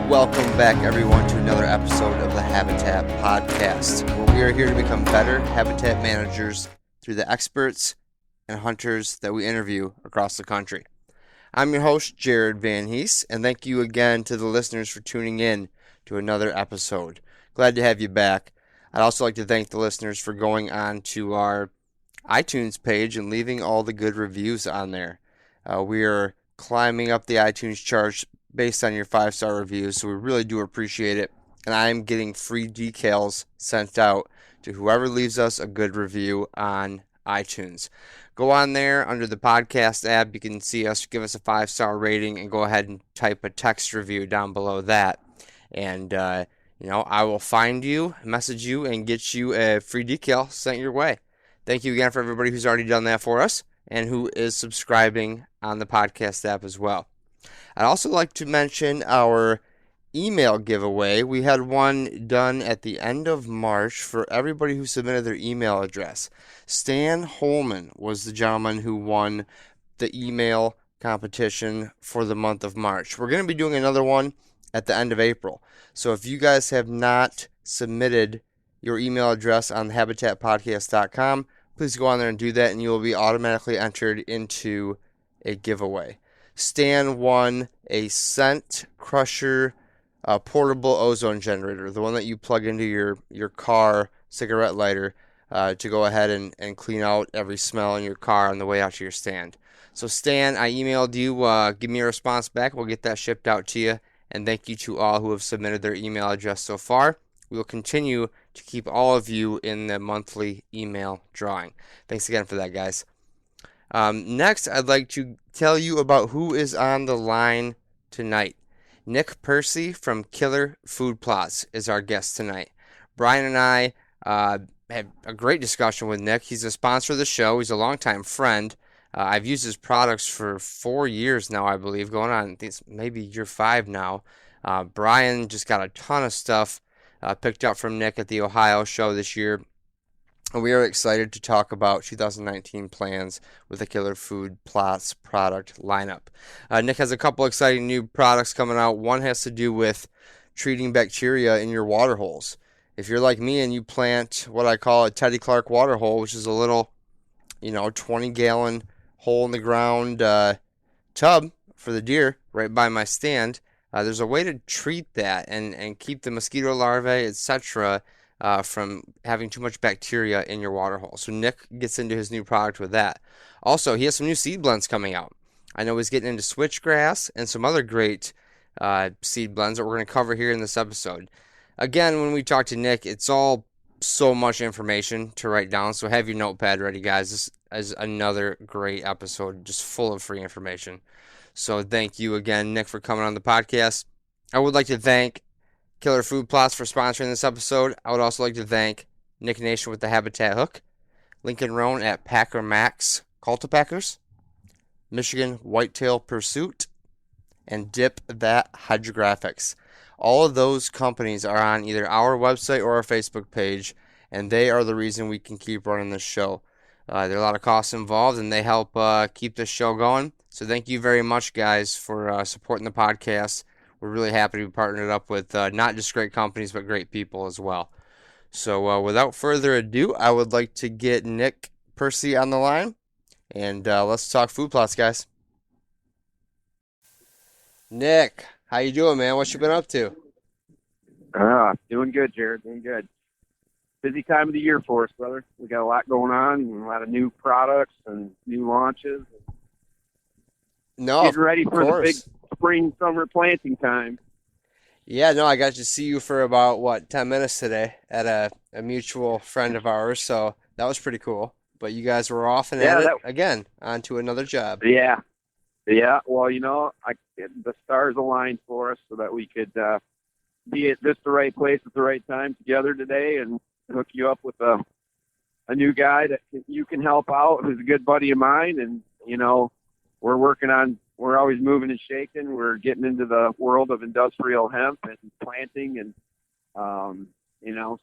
Welcome back, everyone, to another episode of the Habitat Podcast, where we are here to become better habitat managers through the experts and hunters that we interview across the country. I'm your host, Jared Van Hees, and thank you again to the listeners for tuning in to another episode. Glad to have you back. I'd also like to thank the listeners for going on to our iTunes page and leaving all the good reviews on there. We are climbing up the iTunes charts based on your 5-star reviews, so we really do appreciate it. And I am getting free decals sent out to whoever leaves us a good review on iTunes. Go on there under the podcast app. You can see us, give us a 5-star rating, and go ahead and type a text review down below that. And, I will find you, message you, and get you a free decal sent your way. Thank you again for everybody who's already done that for us and who is subscribing on the podcast app as well. I'd also like to mention our email giveaway. We had one done at the end of March for everybody who submitted their email address. Stan Holman was the gentleman who won the email competition for the month of March. We're going to be doing another one at the end of April. So if you guys have not submitted your email address on habitatpodcast.com, please go on there and do that, and you will be automatically entered into a giveaway. Stan won a Scent Crusher portable ozone generator, the one that you plug into your car cigarette lighter to go ahead and clean out every smell in your car on the way out to your stand. So Stan, I emailed you. Give me a response back. We'll get that shipped out to you. And thank you to all who have submitted their email address so far. We will continue to keep all of you in the monthly email drawing. Thanks again for that, guys. Next, I'd like to tell you about who is on the line tonight. Nick Percy from Killer Food Plots is our guest tonight. Brian and I had a great discussion with Nick. He's a sponsor of the show. He's a longtime friend. I've used his products for 4 years now, I believe, going on maybe year 5 now. Brian just got a ton of stuff picked up from Nick at the Ohio show this year. And we are excited to talk about 2019 plans with the Killer Food Plots product lineup. Nick has a couple exciting new products coming out. One has to do with treating bacteria in your water holes. If you're like me and you plant what I call a Teddy Clark water hole, which is a little, 20-gallon hole in the ground tub for the deer right by my stand, there's a way to treat that and keep the mosquito larvae, etc., from having too much bacteria in your water hole. So Nick gets into his new product with that. Also, he has some new seed blends coming out. I know he's getting into switchgrass and some other great seed blends that we're going to cover here in this episode. Again, when we talk to Nick, it's all so much information to write down, so have your notepad ready, guys. This is another great episode, just full of free information. So thank you again, Nick, for coming on the podcast. I would like to thank Killer Food Plots for sponsoring this episode. I would also like to thank Nick Nation with the Habitat Hook, Lincoln Roan at Packer Maxx Cultipackers, Michigan Whitetail Pursuit, and Dip That Hydrographics. All of those companies are on either our website or our Facebook page, and they are the reason we can keep running this show. There are a lot of costs involved, and they help keep this show going. So thank you very much, guys, for supporting the podcast. We're really happy to be partnered up with not just great companies, but great people as well. So without further ado, I would like to get Nick Percy on the line, and let's talk food plots, guys. Nick, how you doing, man? What you been up to? Doing good, Jared. Doing good. Busy time of the year for us, brother. We got a lot going on, and a lot of new products and new launches. Getting ready for the big spring, summer planting time. Yeah, no, I got to see you for about, 10 minutes today at a mutual friend of ours, so that was pretty cool. But you guys were off and at it again, on to another job. Yeah. Well, the stars aligned for us so that we could be at just the right place at the right time together today and hook you up with a new guy that you can help out, who's a good buddy of mine. And, we're always moving and shaking. We're getting into the world of industrial hemp and planting and,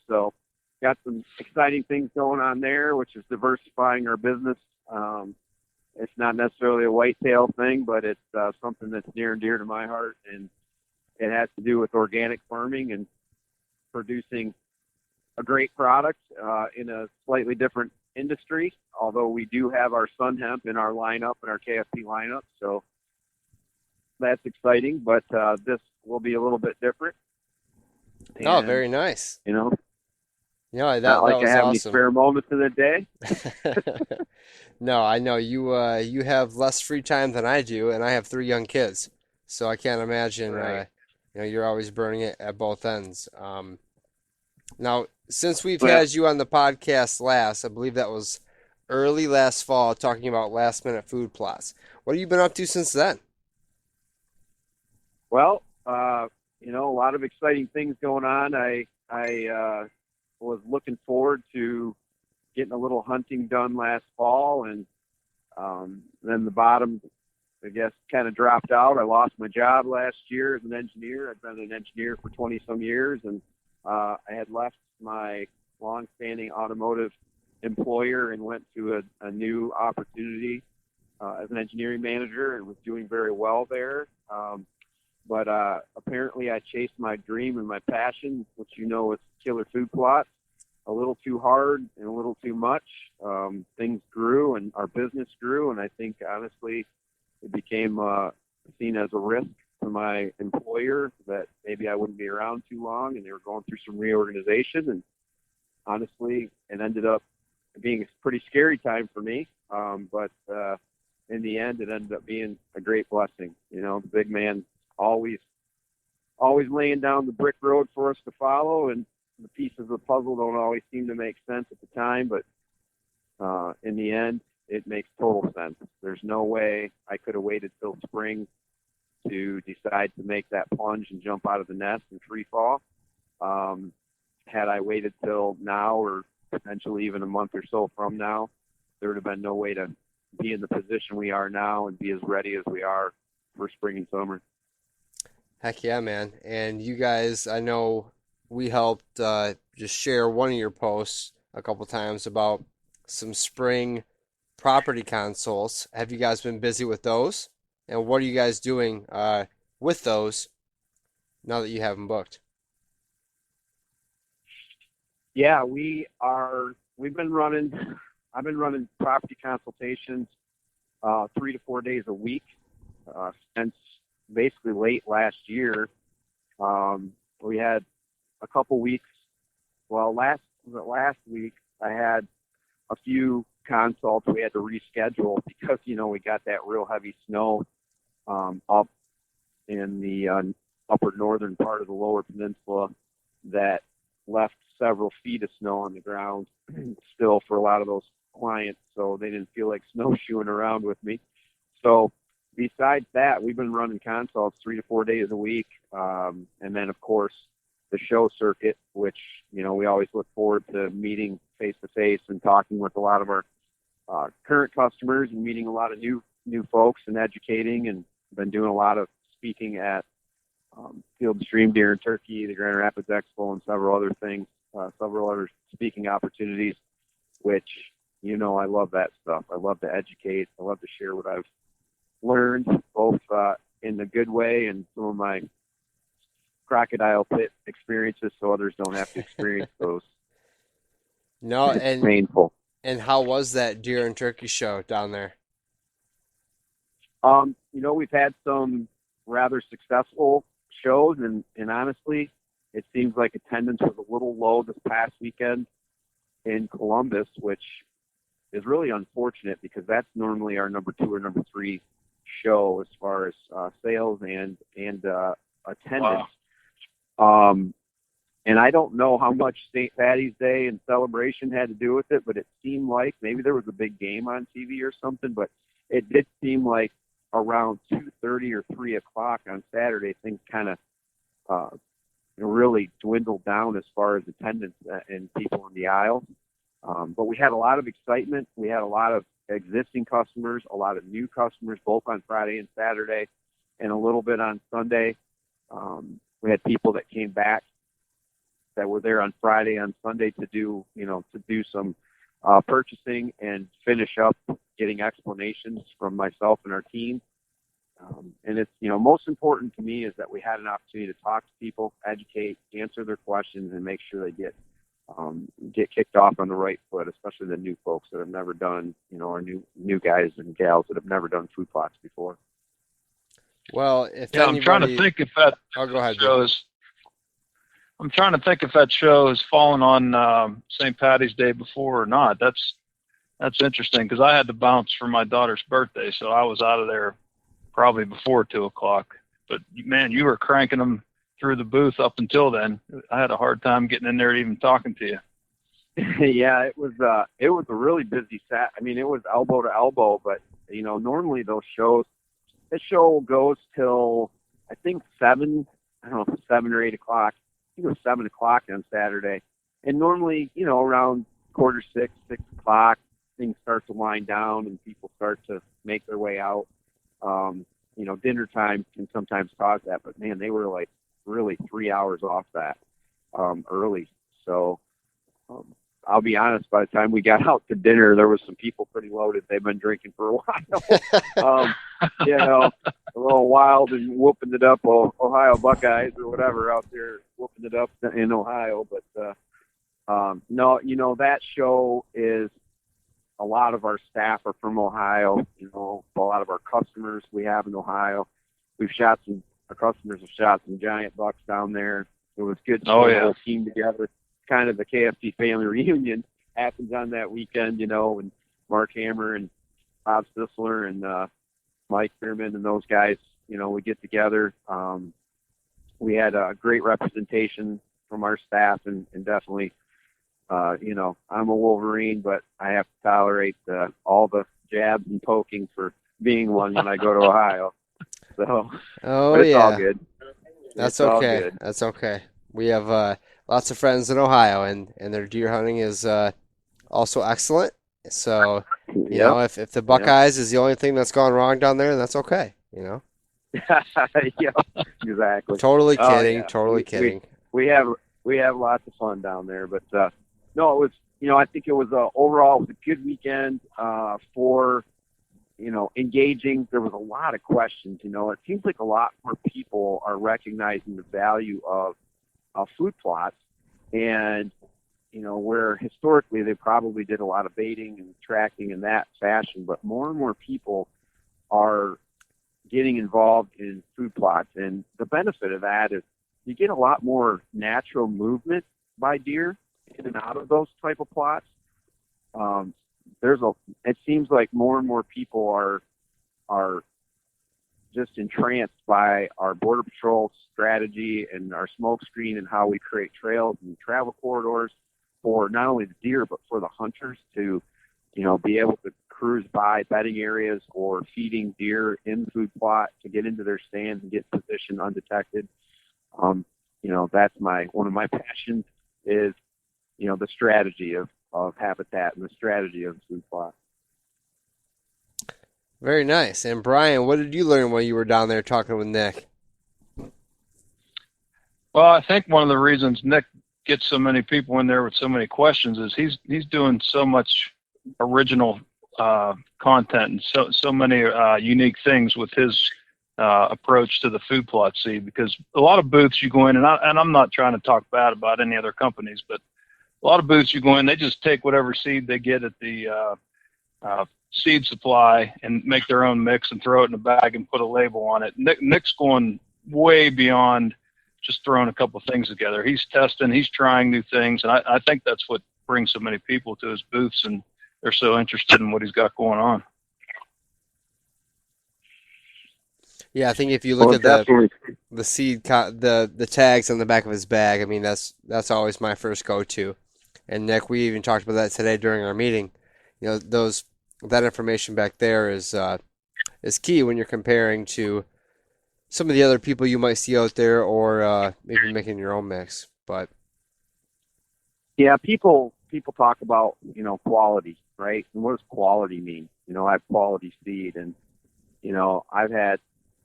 so got some exciting things going on there, which is diversifying our business. It's not necessarily a whitetail thing, but it's something that's near and dear to my heart. And it has to do with organic farming and producing a great product in a slightly different industry, although we do have our sun hemp in our lineup, in our KFP lineup. So that's exciting, but this will be a little bit different. Oh, And, very nice. you know, Yeah, not that like I was have any awesome. spare moments in the day. No, I know you have less free time than I do, and I have three young kids, so I can't imagine Right. you're always burning it at both ends. Now, since we've Well, had you on the podcast last, I believe that was early last fall, talking about last minute food plots. What have you been up to since then? well, a lot of exciting things going on. I was looking forward to getting a little hunting done last fall, and then the bottom, I guess, kind of dropped out. I lost my job last year as an engineer. I've been an engineer for 20 some years, and I had left my long-standing automotive employer and went to a new opportunity as an engineering manager, and was doing very well there. But apparently I chased my dream and my passion, which is killer food plots, a little too hard and a little too much. Things grew and our business grew, and I think honestly it became seen as a risk to my employer that maybe I wouldn't be around too long, and they were going through some reorganization. And honestly, it ended up being a pretty scary time for me. But in the end, it ended up being a great blessing. The big man always laying down the brick road for us to follow, and the pieces of the puzzle don't always seem to make sense at the time, but in the end, it makes total sense. There's no way I could have waited till spring to decide to make that plunge and jump out of the nest and free fall. Had I waited till now, or potentially even a month or so from now, there would have been no way to be in the position we are now and be as ready as we are for spring and summer. Heck yeah, man. And you guys, I know we helped just share one of your posts a couple times about some spring property consults. Have you guys been busy with those? And what are you guys doing with those now that you have them booked? Yeah, we are. We've been running. I've been running property consultations 3 to 4 days a week since basically late last year. We had a couple weeks. Well, last week I had a few consults we had to reschedule because we got that real heavy snow up in the upper northern part of the lower peninsula that left several feet of snow on the ground still for a lot of those clients, so they didn't feel like snowshoeing around with me. So besides that, we've been running consults 3 to 4 days a week, and then of course the show circuit, which we always look forward to meeting face to face and talking with a lot of our current customers and meeting a lot of new folks and educating, and been doing a lot of speaking at Field and Stream Deer in Turkey, the Grand Rapids Expo, and several other things, several other speaking opportunities, which, I love that stuff. I love to educate. I love to share what I've learned, both in the good way and some of my crocodile pit experiences, so others don't have to experience those. No, It's painful. and how was that deer and turkey show down there? We've had some rather successful shows, and honestly, it seems like attendance was a little low this past weekend in Columbus, which is really unfortunate because that's normally our number 2 or number 3 show as far as sales and attendance. Wow. And I don't know how much St. Patty's Day and celebration had to do with it, but it seemed like maybe there was a big game on TV or something, but it did seem like around 2:30 or 3 o'clock on Saturday, things kind of really dwindled down as far as attendance and people in the aisles. But we had a lot of excitement. We had a lot of existing customers, a lot of new customers, both on Friday and Saturday, and a little bit on Sunday. We had people that came back that were there on Friday, on Sunday to do some purchasing and finish up getting explanations from myself and our team. And it's, most important to me is that we had an opportunity to talk to people, educate, answer their questions, and make sure they get kicked off on the right foot, especially the new folks that have never done, our new guys and gals that have never done food plots before. Well, if Yeah, I'm trying to anybody, think if that oh, go ahead. shows. I'm trying to think if that show has fallen on St. Patty's Day before or not. That's interesting because I had to bounce for my daughter's birthday, so I was out of there probably before 2:00. But man, you were cranking them through the booth up until then. I had a hard time getting in there and even talking to you. Yeah, it was a really busy set. I mean, it was elbow to elbow, but normally this show goes till I think 7. I don't know if it's 7 or 8 o'clock. I think it was 7 o'clock on Saturday. And normally, around 5:45, 6 o'clock, things start to wind down and people start to make their way out. Dinner time can sometimes cause that, but man, they were like really 3 hours off that early. So I'll be honest, by the time we got out to dinner, there was some people pretty loaded. They've been drinking for a while. A little wild and whooping it up, Ohio Buckeyes or whatever out there whooping it up in Ohio. But no, that show is, a lot of our staff are from Ohio. A lot of our customers we have in Ohio. Our customers have shot some giant bucks down there. It was good to see the whole team together. Kind of the KFC family reunion happens on that weekend, and Mark Hammer and Bob Sisler and Mike Bierman and those guys, we get together. We had a great representation from our staff and definitely, I'm a Wolverine, but I have to tolerate all the jabs and poking for being one when I go to Ohio. So, it's all good. That's okay. That's okay. We have lots of friends in Ohio, and their deer hunting is also excellent. So, if the Buckeyes is the only thing that's gone wrong down there, that's okay. Yeah, exactly. Totally kidding. Totally kidding. We have lots of fun down there, but no, it was. I think it was overall it was a good weekend for engaging. There was a lot of questions. It seems like a lot more people are recognizing the value of food plots, and where historically they probably did a lot of baiting and tracking in that fashion, but more and more people are getting involved in food plots, and the benefit of that is you get a lot more natural movement by deer in and out of those type of plots. It seems like more and more people are just entranced by our Border Patrol strategy and our smoke screen and how we create trails and travel corridors for not only the deer, but for the hunters to, be able to cruise by bedding areas or feeding deer in the food plot to get into their stands and get positioned undetected. That's one of my passions is, the strategy of habitat and the strategy of the food plot. Very nice. And Brian, what did you learn while you were down there talking with Nick? Well, I think one of the reasons Nick gets so many people in there with so many questions is he's doing so much original content and so many unique things with his approach to the food plot seed. Because a lot of booths you go in, and I'm not trying to talk bad about any other companies, but a lot of booths you go in, they just take whatever seed they get at the seed supply and make their own mix and throw it in a bag and put a label on it. Nick's going way beyond just throwing a couple of things together. He's testing, he's trying new things, and I think that's what brings so many people to his booths, and they're so interested in what he's got going on. Yeah, I think if you look at the seed, the tags on the back of his bag, I mean that's always my first go-to. And Nick, we even talked about that today during our meeting. That information back there is key when you're comparing to some of the other people you might see out there, or maybe making your own mix. But yeah, people talk about quality, right? And what does quality mean? I have quality seed, and I've had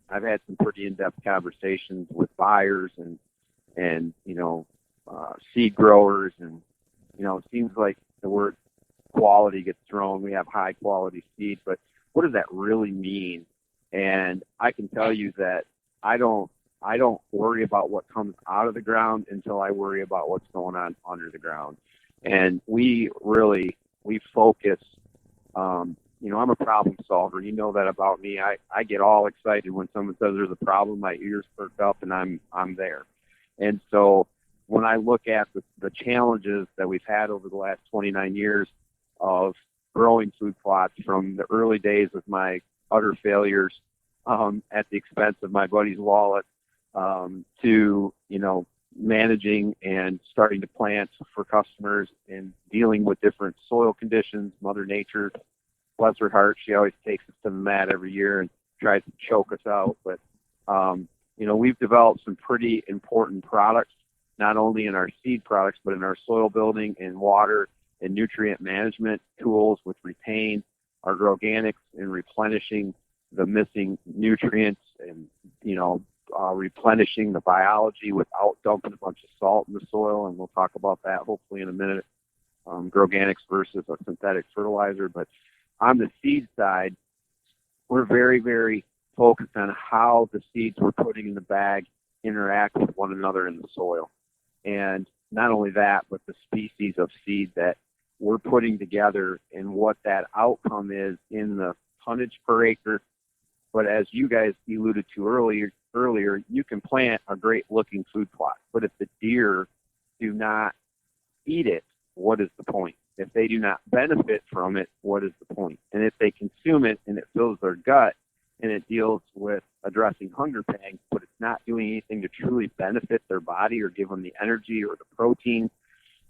some pretty in-depth conversations with buyers and seed growers, and it seems like the word quality gets thrown. We have high quality seed, but what does that really mean And I can tell you that I don't worry about what comes out of the ground until I worry about what's going on under the ground. And we focus. I'm a problem solver. You know that about me. I get all excited when someone says there's a problem. My ears perk up, and I'm there. And so when I look at the challenges that we've had over the last 29 years of growing food plots, from the early days with my utter failures at the expense of my buddy's wallet, to managing and starting to plant for customers and dealing with different soil conditions. Mother Nature, bless her heart, she always takes us to the mat every year and tries to choke us out. But we've developed some pretty important products, not only in our seed products, but in our soil building and water and nutrient management tools with Retain, our organics, and replenishing the missing nutrients, and replenishing the biology without dumping a bunch of salt in the soil. And we'll talk about that hopefully in a minute. Organics versus a synthetic fertilizer. But on the seed side, we're very, very focused on how the seeds we're putting in the bag interact with one another in the soil. And not only that, but the species of seed that we're putting together and what that outcome is in the tonnage per acre. But as you guys alluded to earlier, you can plant a great looking food plot, but if the deer do not eat it, what is the point? If they do not benefit from it, what is the point? And if they consume it and it fills their gut and it deals with addressing hunger pangs, but it's not doing anything to truly benefit their body or give them the energy or the protein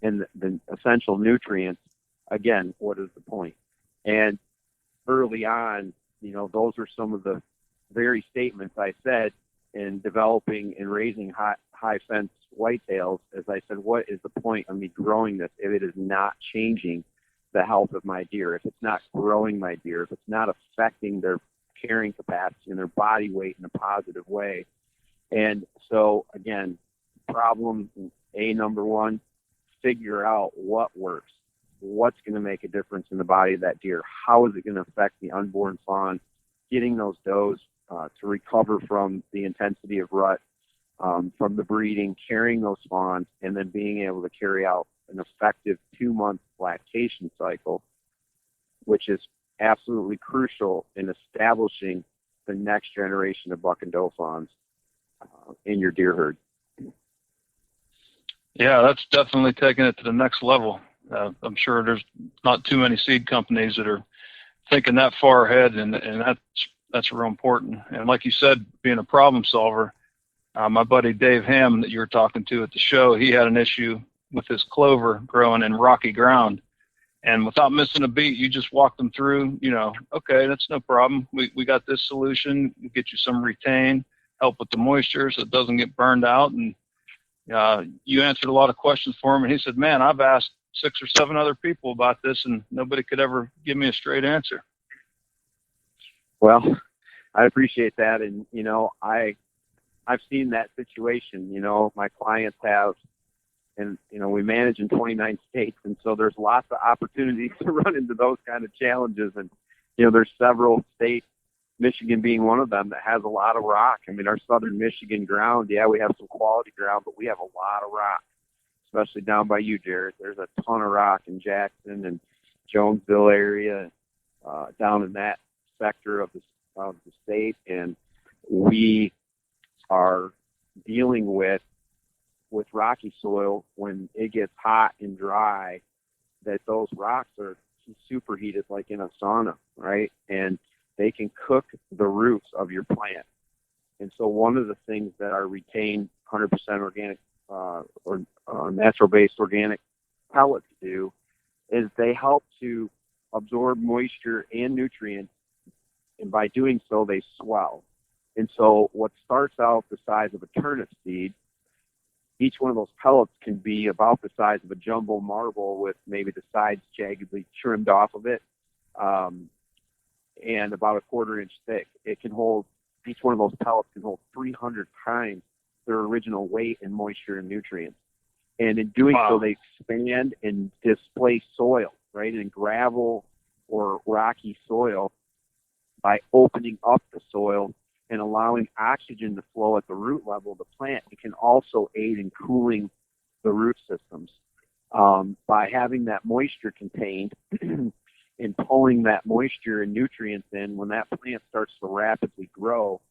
and the essential nutrients, again, what is the point? And early on, those are some of the very statements I said in developing and raising high fence whitetails. As I said, what is the point of me growing this if it is not changing the health of my deer, if it's not growing my deer, if it's not affecting their carrying capacity and their body weight in a positive way? And so, again, problem number one, figure out what works. What's going to make a difference in the body of that deer? How is it going to affect the unborn fawn? Getting those does to recover from the intensity of rut, from the breeding, carrying those fawns, and then being able to carry out an effective 2-month lactation cycle, which is absolutely crucial in establishing the next generation of buck and doe fawns in your deer herd. Yeah, that's definitely taking it to the next level. I'm sure there's not too many seed companies that are thinking that far ahead, and that's real important. And like you said, being a problem solver, my buddy Dave Ham that you were talking to at the show, he had an issue with his clover growing in rocky ground. And without missing a beat, you just walk them through, okay, that's no problem. We got this solution. We'll get you some Retain, help with the moisture so it doesn't get burned out. And you answered a lot of questions for him. And he said, man, I've asked 6 or 7 other people about this, and nobody could ever give me a straight answer. Well, I appreciate that. And, I've seen that situation. My clients have, and, we manage in 29 states. And so there's lots of opportunities to run into those kind of challenges. And, there's several states, Michigan being one of them, that has a lot of rock. I mean, our southern Michigan ground, yeah, we have some quality ground, but we have a lot of rock, especially down by you, Jared. There's a ton of rock in Jackson and Jonesville area, down in that sector of the state. And we are dealing with rocky soil when it gets hot and dry, that those rocks are superheated like in a sauna, right? And they can cook the roots of your plant. And so one of the things that our Retain 100% organic or natural-based organic pellets do is they help to absorb moisture and nutrients, and by doing so, they swell. And so what starts out the size of a turnip seed, each one of those pellets can be about the size of a jumbo marble with maybe the sides jaggedly trimmed off of it, and about 1/4 inch thick. It can hold, each one of those pellets can hold 300 times their original weight in moisture and nutrients. And in doing so, they expand and displace soil, right? In gravel or rocky soil, by opening up the soil and allowing oxygen to flow at the root level of the plant, it can also aid in cooling the root systems. By having that moisture contained and pulling that moisture and nutrients in, when that plant starts to rapidly grow,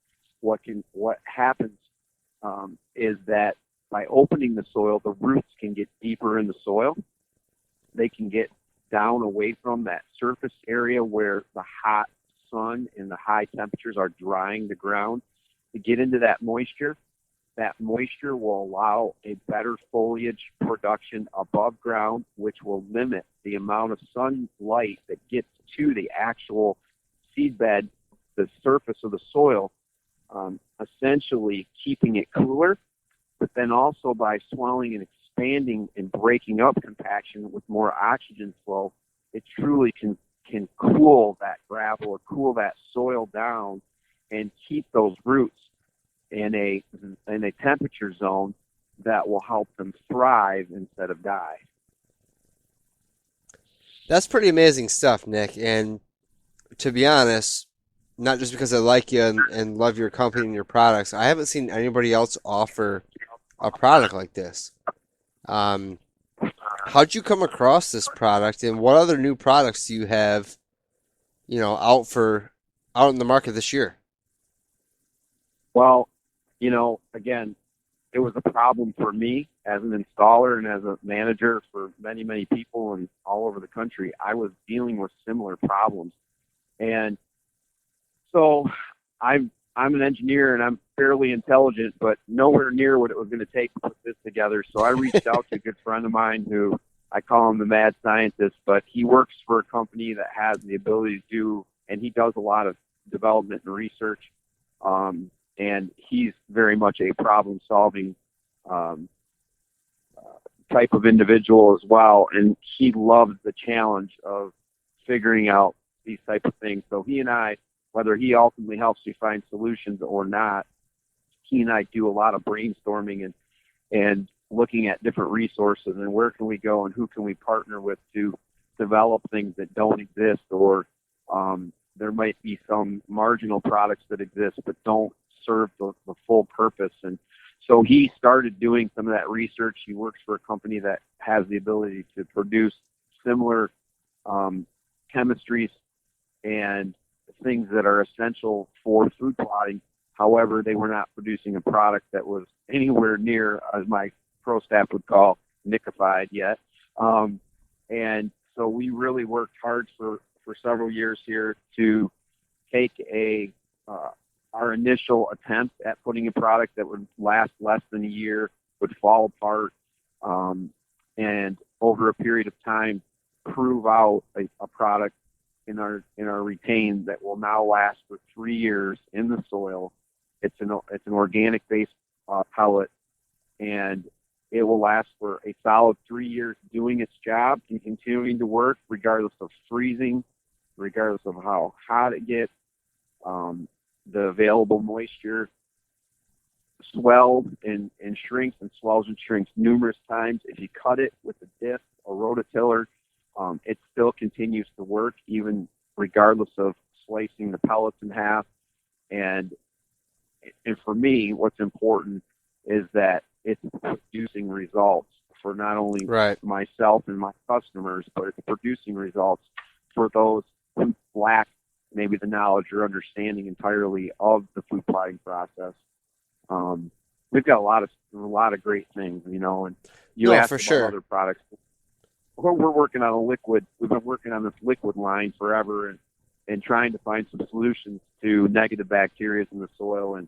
what happens is that by opening the soil, the roots can get deeper in the soil. They can get down away from that surface area where the hot sun and the high temperatures are drying the ground to get into that moisture. That moisture will allow a better foliage production above ground, which will limit the amount of sunlight that gets to the actual seed bed, the surface of the soil, essentially keeping it cooler. But then also by swelling and expanding and breaking up compaction with more oxygen flow, it truly can cool that gravel or cool that soil down and keep those roots in a temperature zone that will help them thrive instead of die. That's pretty amazing stuff, Nick. And to be honest, not just because I like you and love your company and your products, I haven't seen anybody else offer a product like this. How'd you come across this product, and what other new products do you have, out in the market this year? Well, again, it was a problem for me as an installer and as a manager for many, many people and all over the country. I was dealing with similar problems. And so I'm an engineer and I'm fairly intelligent, but nowhere near what it was going to take to put this together. So I reached out to a good friend of mine who I call him the mad scientist, but he works for a company that has the ability to do, and he does a lot of development and research. And he's very much a problem-solving type of individual as well. And he loves the challenge of figuring out these type of things. So he and I, whether he ultimately helps me find solutions or not, he and I do a lot of brainstorming and looking at different resources and where can we go and who can we partner with to develop things that don't exist, or there might be some marginal products that exist but don't serve the full purpose. And so he started doing some of that research. He works for a company that has the ability to produce similar chemistries and things that are essential for food plotting. However, they were not producing a product that was anywhere near, as my pro staff would call, nickified yet. And so we really worked hard for several years here to take our initial attempt at putting a product that would last less than a year, would fall apart, and over a period of time prove out a product in our retain that will now last for 3 years in the soil. It's an organic based pellet, and it will last for a solid 3 years doing its job and continuing to work regardless of freezing, regardless of how hot it gets. The available moisture swells and shrinks and swells and shrinks numerous times. If you cut it with a disc or rototiller, it still continues to work even regardless of slicing the pellets in half. And for me, what's important is that it's producing results for not only myself and my customers, but it's producing results for those who lack maybe the knowledge or understanding entirely of the food plotting process. We've got a lot of great things, and you asked about other products. We're working on a liquid. We've been working on this liquid line forever and trying to find some solutions to negative bacteria in the soil. And,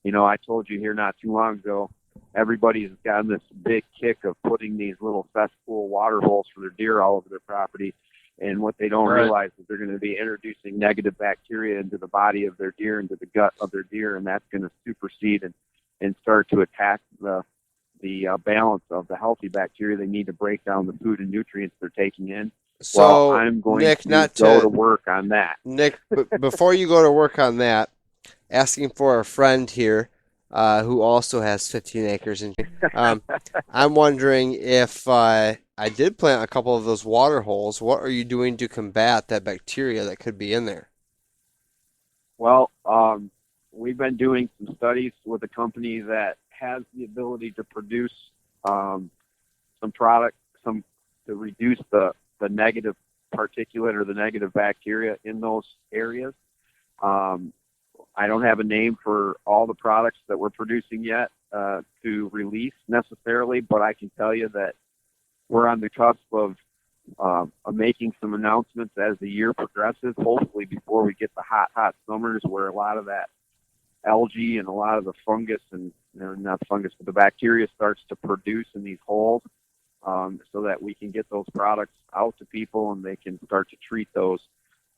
I told you here not too long ago, everybody's gotten this big kick of putting these little cesspool water holes for their deer all over their property. And what they don't realize is they're going to be introducing negative bacteria into the body of their deer, into the gut of their deer, and that's going to supersede and start to attack the balance of the healthy bacteria they need to break down the food and nutrients they're taking in. So, I'm going Nick, to go to work on that. Nick, before you go to work on that, asking for a friend here who also has 15 acres. I'm wondering if I did plant a couple of those water holes, what are you doing to combat that bacteria that could be in there? Well, we've been doing some studies with a company that has the ability to produce some product, to reduce the negative particulate or the negative bacteria in those areas. I don't have a name for all the products that we're producing yet to release necessarily, but I can tell you that we're on the cusp of making some announcements as the year progresses, hopefully before we get the hot summers where a lot of that algae and a lot of the fungus and not fungus, but the bacteria starts to produce in these holes, so that we can get those products out to people and they can start to treat those,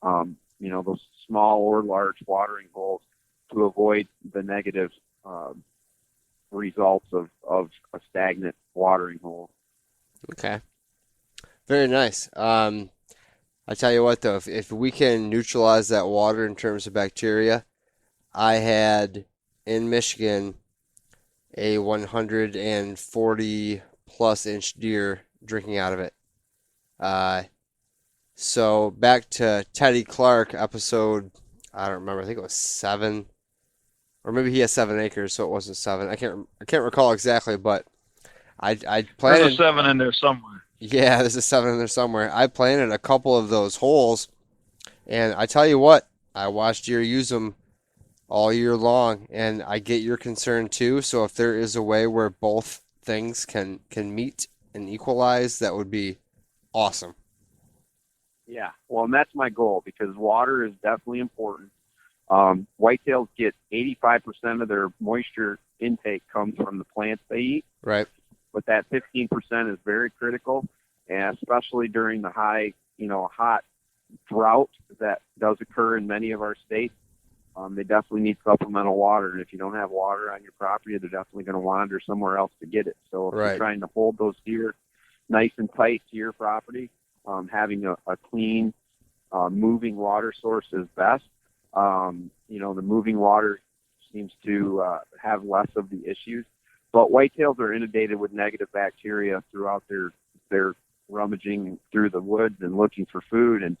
those small or large watering holes to avoid the negative results of a stagnant watering hole. Okay. Very nice. I tell you what, though, if we can neutralize that water in terms of bacteria, I had in Michigan a 140 plus inch deer drinking out of it. So back to Teddy Clark episode, I don't remember, I think it was 7, or maybe he has 7 acres, so it wasn't 7. I can't recall exactly, but I planted. There's a 7 in there somewhere. Yeah, there's a 7 in there somewhere. I planted a couple of those holes, and I tell you what, I watched deer use them all year long, and I get your concern too. So if there is a way where both things can meet and equalize, that would be awesome. Yeah, well, and that's my goal because water is definitely important. Whitetails get 85% of their moisture intake comes from the plants they eat. Right. But that 15% is very critical, and especially during the high, hot drought that does occur in many of our states. They definitely need supplemental water, and if you don't have water on your property, they're definitely going to wander somewhere else to get it. So if you're trying to hold those deer nice and tight to your property, having a clean, moving water source is best. The moving water seems to have less of the issues. But whitetails are inundated with negative bacteria throughout their rummaging through the woods and looking for food, and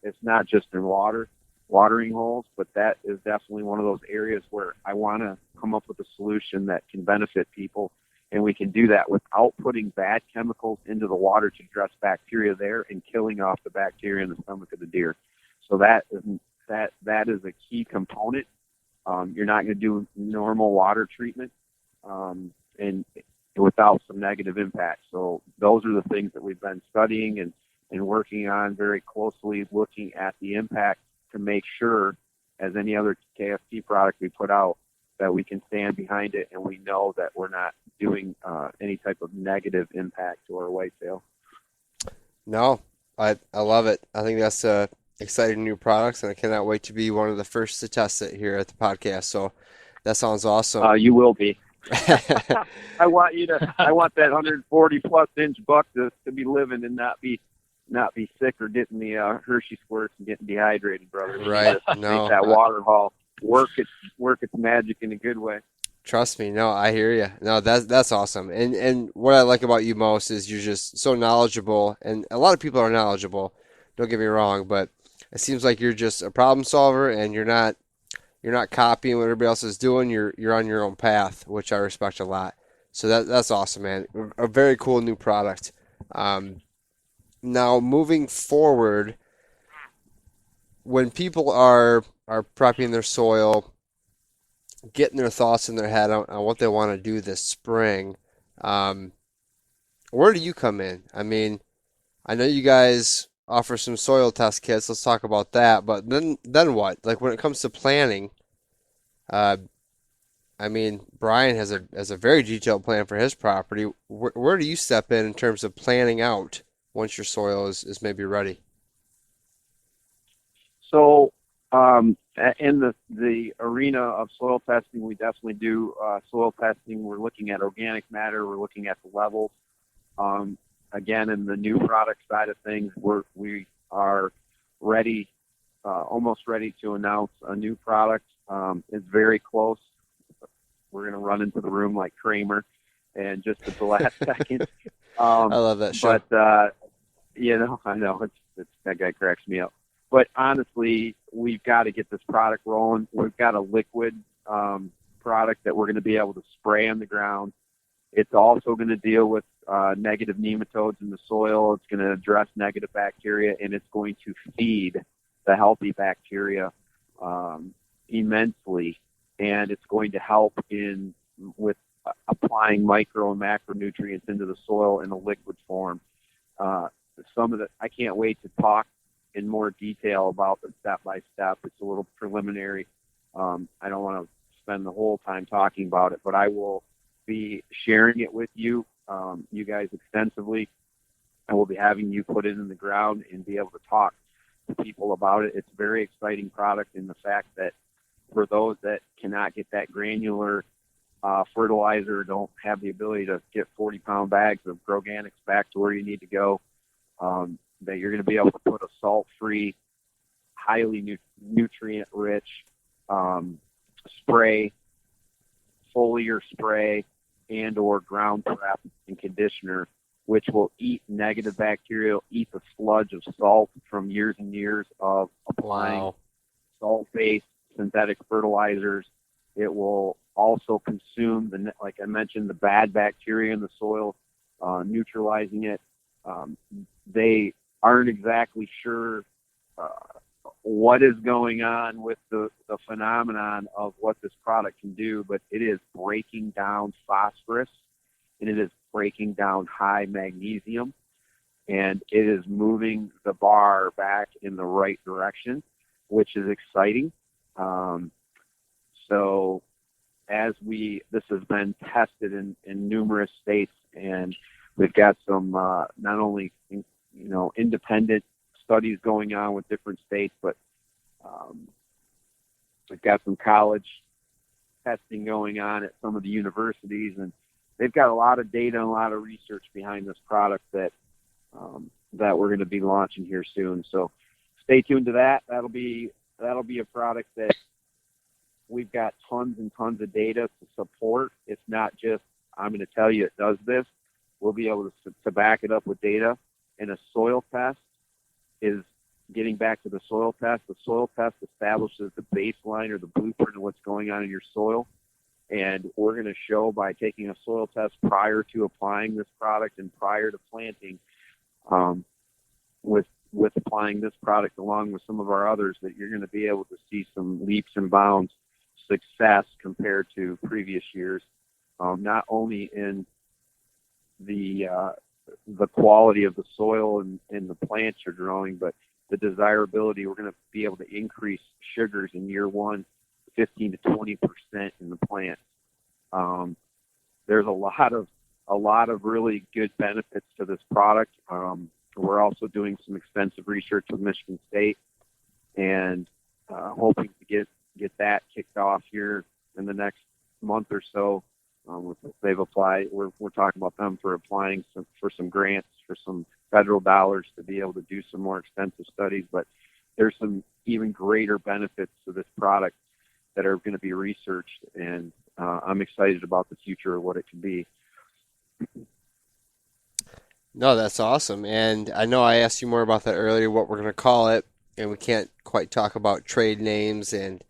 it's not just in watering holes, but that is definitely one of those areas where I want to come up with a solution that can benefit people, and we can do that without putting bad chemicals into the water to address bacteria there and killing off the bacteria in the stomach of the deer. So that is a key component. You're not going to do normal water treatment and without some negative impact. So those are the things that we've been studying and working on very closely, looking at the impact to make sure, as any other KFT product we put out, that we can stand behind it and we know that we're not doing any type of negative impact to our whitetail. No, I love it. I think that's exciting new products, and I cannot wait to be one of the first to test it here at the podcast. So that sounds awesome. You will be. I want that 140 plus inch buck to be living and not be sick or getting the Hershey squirts and getting dehydrated, brother. Right. No. Make that water hole work its magic in a good way. Trust me. No, I hear you. No, that's awesome. And what I like about you most is you're just so knowledgeable, and a lot of people are knowledgeable. Don't get me wrong, but it seems like you're just a problem solver, and you're not copying what everybody else is doing. You're on your own path, which I respect a lot. So that's awesome, man. A very cool new product. Now moving forward, when people are prepping their soil, getting their thoughts in their head on what they want to do this spring, where do you come in? I mean, I know you guys offer some soil test kits. Let's talk about that. But then what? Like when it comes to planning, I mean, Brian has a very detailed plan for his property. Where do you step in terms of planning out once your soil is maybe ready? So in the arena of soil testing, we definitely do soil testing. We're looking at organic matter. We're looking at the levels. Again, in the new product side of things, we are ready, almost ready to announce a new product. It's very close. We're going to run into the room like Kramer, and just at the last second. I love that show. But I know it's that guy cracks me up. but honestly, we've got to get this product rolling. We've got a liquid product that we're going to be able to spray on the ground. It's also going to deal with negative nematodes in the soil. It's going to address negative bacteria, and it's going to feed the healthy bacteria immensely. And it's going to help with applying micro and macronutrients into the soil in a liquid form. I can't wait to talk in more detail about the step-by-step. It's a little preliminary. I don't want to spend the whole time talking about it, but I will be sharing it with you, you guys extensively. I will be having you put it in the ground and be able to talk to people about it. It's a very exciting product in the fact that for those that cannot get that granular fertilizer, don't have the ability to get 40-pound bags of organics back to where you need to go, that you're going to be able to put a salt-free, highly nutrient-rich spray, foliar spray, and or ground prep and conditioner, which will eat negative bacteria, eat the sludge of salt from years and years of applying salt-based synthetic fertilizers. It will also consume, like I mentioned, the bad bacteria in the soil, neutralizing it. They aren't exactly sure what is going on with the phenomenon of what this product can do, but it is breaking down phosphorus, and it is breaking down high magnesium, and it is moving the bar back in the right direction, which is exciting. So this has been tested in numerous states, and we've got some not only independent studies going on with different states, but we've got some college testing going on at some of the universities, and they've got a lot of data and a lot of research behind this product that we're going to be launching here soon. So stay tuned to that. That'll be a product that we've got tons and tons of data to support. It's not just, I'm going to tell you it does this. We'll be able to back it up with data. And a soil test is getting back to the soil test. The soil test establishes the baseline or the blueprint of what's going on in your soil. And we're going to show by taking a soil test prior to applying this product and prior to planting, with applying this product along with some of our others, that you're going to be able to see some leaps and bounds success compared to previous years, not only in the quality of the soil and the plants you're growing, but the desirability. We're going to be able to increase sugars in year one, 15 to 20% in the plant. There's a lot of really good benefits to this product. We're also doing some extensive research with Michigan State, and hoping to get that kicked off here in the next month or so. They've applied. We're talking about them for applying for some grants for some federal dollars to be able to do some more extensive studies. But there's some even greater benefits to this product that are going to be researched, and I'm excited about the future of what it can be. No, that's awesome. And I know I asked you more about that earlier, what we're going to call it, and we can't quite talk about trade names and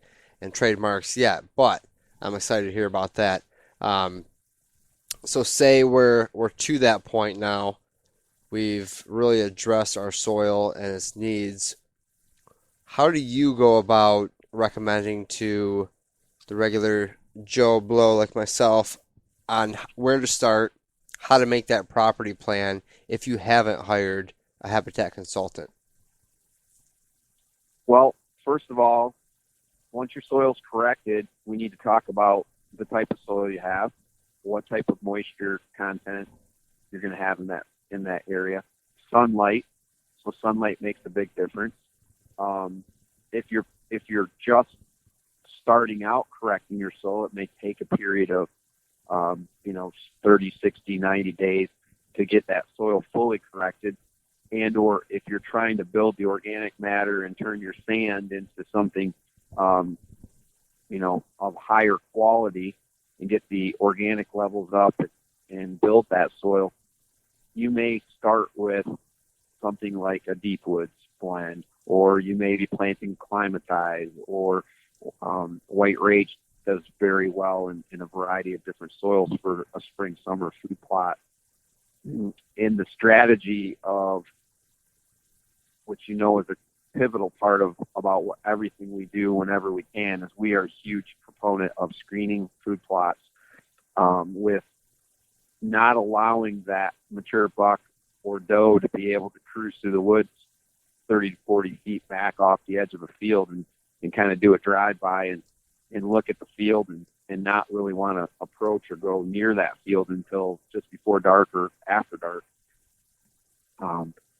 trademarks yet, but I'm excited to hear about that. So say we're to that point now. We've really addressed our soil and its needs. How do you go about recommending to the regular Joe Blow like myself on where to start, how to make that property plan if you haven't hired a habitat consultant? Well, first of all, once your soil's corrected, we need to talk about the type of soil you have, what type of moisture content you're going to have in that area. Sunlight, so sunlight makes a big difference. If you're just starting out correcting your soil, it may take a period of 30, 60, 90 days to get that soil fully corrected. And or if you're trying to build the organic matter and turn your sand into something of higher quality and get the organic levels up and build that soil, you may start with something like a deep woods blend or you may be planting climatize, or white rage does very well in a variety of different soils for a spring summer food plot. In the strategy of, which is a pivotal part of about everything we do whenever we can, is we are a huge proponent of screening food plots, with not allowing that mature buck or doe to be able to cruise through the woods 30 to 40 feet back off the edge of a field and kind of do a drive-by and look at the field and not really want to approach or go near that field until just before dark or after dark.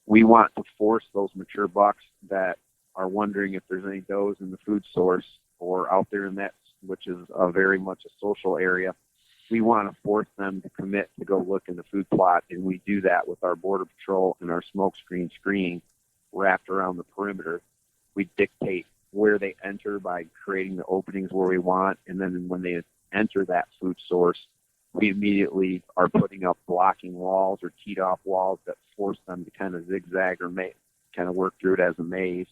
We want to force those mature bucks that are wondering if there's any does in the food source or out there in that, which is very much a social area. We want to force them to commit to go look in the food plot, and we do that with our border patrol and our smoke screen screening wrapped around the perimeter. We dictate where they enter by creating the openings where we want, and then when they enter that food source, we immediately are putting up blocking walls or teed off walls that force them to kind of zigzag or kind of work through it as a maze.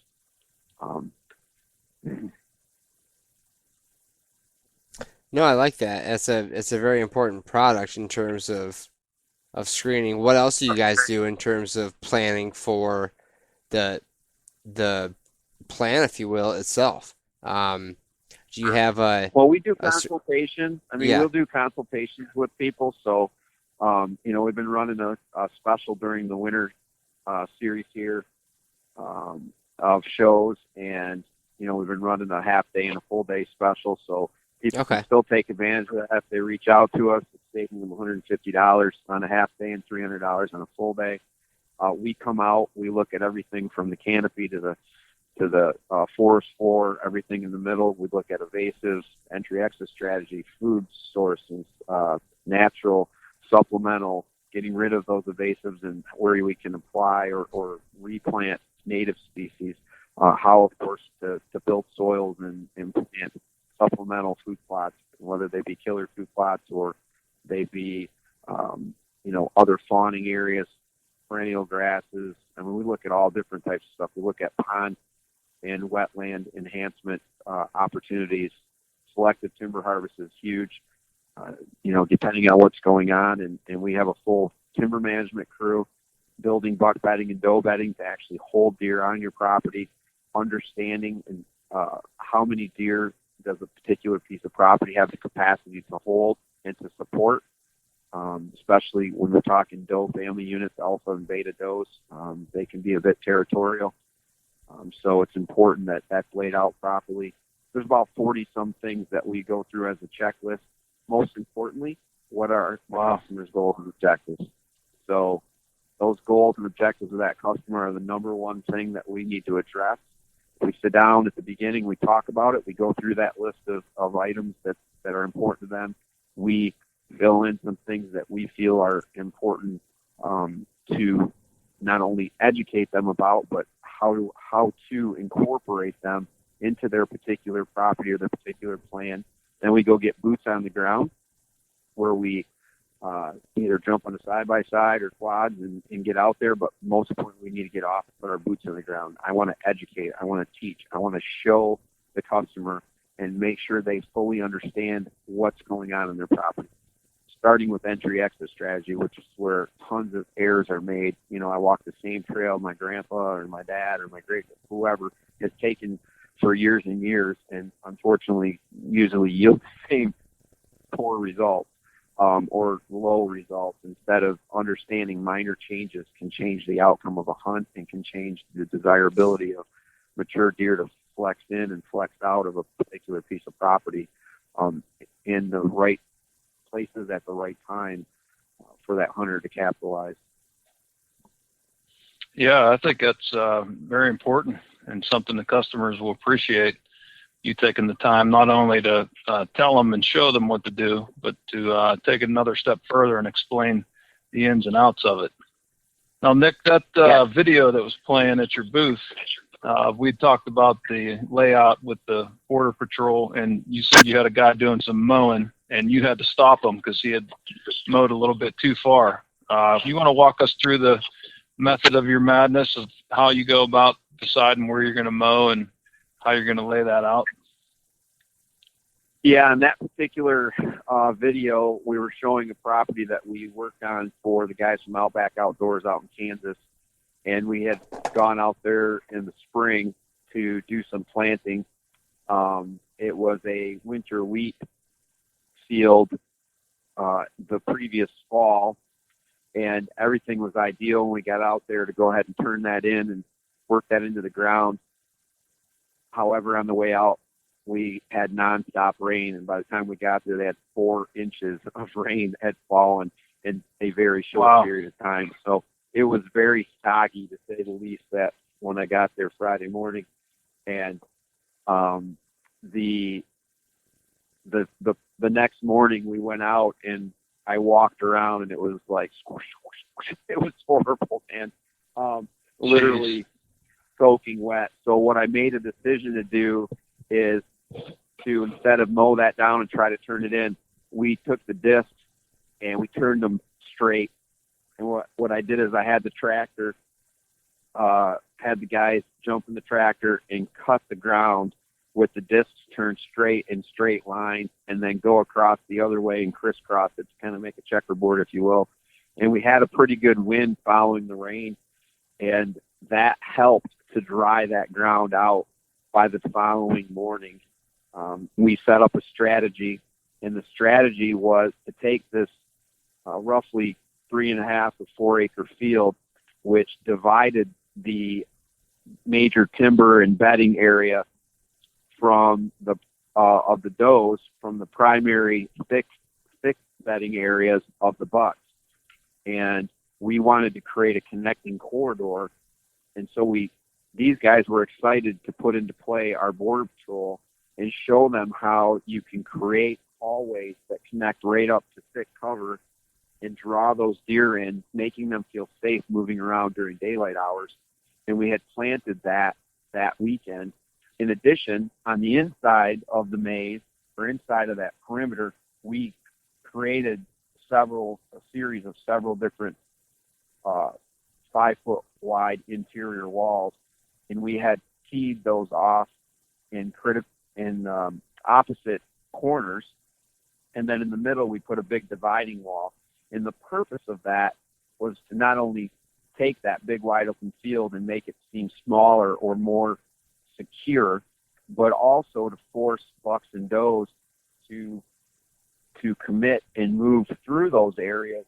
No, I like that. It's a very important product in terms of screening. What else do you guys do in terms of planning for the plan, if you will, itself? Do you have Well, we do consultations. Yeah. We'll do consultations with people. So, we've been running a special during the winter series here of shows, and we've been running a half day and a full day special. So people can still take advantage of that if they reach out to us. It's saving them $150 on a half day and $300 on a full day. We come out, we look at everything from the canopy to the forest floor, everything in the middle. We look at evasives, entry-exit strategy, food sources, natural, supplemental, getting rid of those evasives and where we can apply or replant native species, how, of course, to build soils and plant supplemental food plots, whether they be killer food plots or they be, other fawning areas, perennial grasses. We look at all different types of stuff. We look at pond and wetland enhancement opportunities. Selective timber harvest is huge, depending on what's going on. And we have a full timber management crew building buck bedding and doe bedding to actually hold deer on your property, understanding how many deer does a particular piece of property have the capacity to hold and to support, especially when we're talking doe family units, alpha and beta does. They can be a bit territorial. So it's important that that's laid out properly. There's about 40-some things that we go through as a checklist. Most importantly, what are our customers' goals and objectives? So those goals and objectives of that customer are the number one thing that we need to address. We sit down at the beginning, we talk about it, we go through that list of items that are important to them. We fill in some things that we feel are important to not only educate them about, but how to incorporate them into their particular property or their particular plan. Then we go get boots on the ground, where we either jump on a side-by-side or quads and get out there, but most importantly, we need to get off and put our boots on the ground. I want to educate. I want to teach. I want to show the customer and make sure they fully understand what's going on in their property. Starting with entry-exit strategy, which is where tons of errors are made. I walk the same trail my grandpa or my dad or my great whoever has taken for years and years, and unfortunately usually yield the same poor results or low results, instead of understanding minor changes can change the outcome of a hunt and can change the desirability of mature deer to flex in and flex out of a particular piece of property in the right places at the right time for that hunter to capitalize. Yeah, I think that's very important and something the customers will appreciate, you taking the time not only to tell them and show them what to do, but to take it another step further and explain the ins and outs of it. Now, Nick, that video that was playing at your booth, we talked about the layout with the Border Patrol, and you said you had a guy doing some mowing, and you had to stop him because he had mowed a little bit too far. You want to walk us through the method of your madness of how you go about deciding where you're going to mow and how you're going to lay that out? Yeah, in that particular video, we were showing a property that we worked on for the guys from Outback Outdoors out in Kansas, and we had gone out there in the spring to do some planting. It was a winter wheat field the previous fall, and everything was ideal. And we got out there to go ahead and turn that in and work that into the ground. However, on the way out, we had nonstop rain, and by the time we got there, they had 4 inches of rain had fallen in a very short period of time. So it was very soggy, to say the least, that when I got there Friday morning. And the next morning we went out and I walked around, and it was like squish, squish, squish. It was horrible, and literally soaking wet. So what I made a decision to do is to, instead of mow that down and try to turn it in, we took the discs and we turned them straight. And what I did is I had the tractor, had the guys jump in the tractor and cut the ground with the discs turned straight in straight line, and then go across the other way and crisscross it to kind of make a checkerboard, if you will. And we had a pretty good wind following the rain, and that helped to dry that ground out. By the following morning, we set up a strategy, and the strategy was to take this roughly 3.5 to 4 acre field, which divided the major timber and bedding area from the of the does from the primary thick bedding areas of the bucks. And we wanted to create a connecting corridor, and so these guys were excited to put into play our border patrol and show them how you can create hallways that connect right up to thick cover and draw those deer in, making them feel safe moving around during daylight hours. And we had planted that weekend. In addition, on the inside of the maze, or inside of that perimeter, we created a series of several different 5-foot wide interior walls, and we had keyed those off in opposite corners, and then in the middle we put a big dividing wall. And the purpose of that was to not only take that big wide open field and make it seem smaller or more secure, but also to force bucks and does to commit and move through those areas,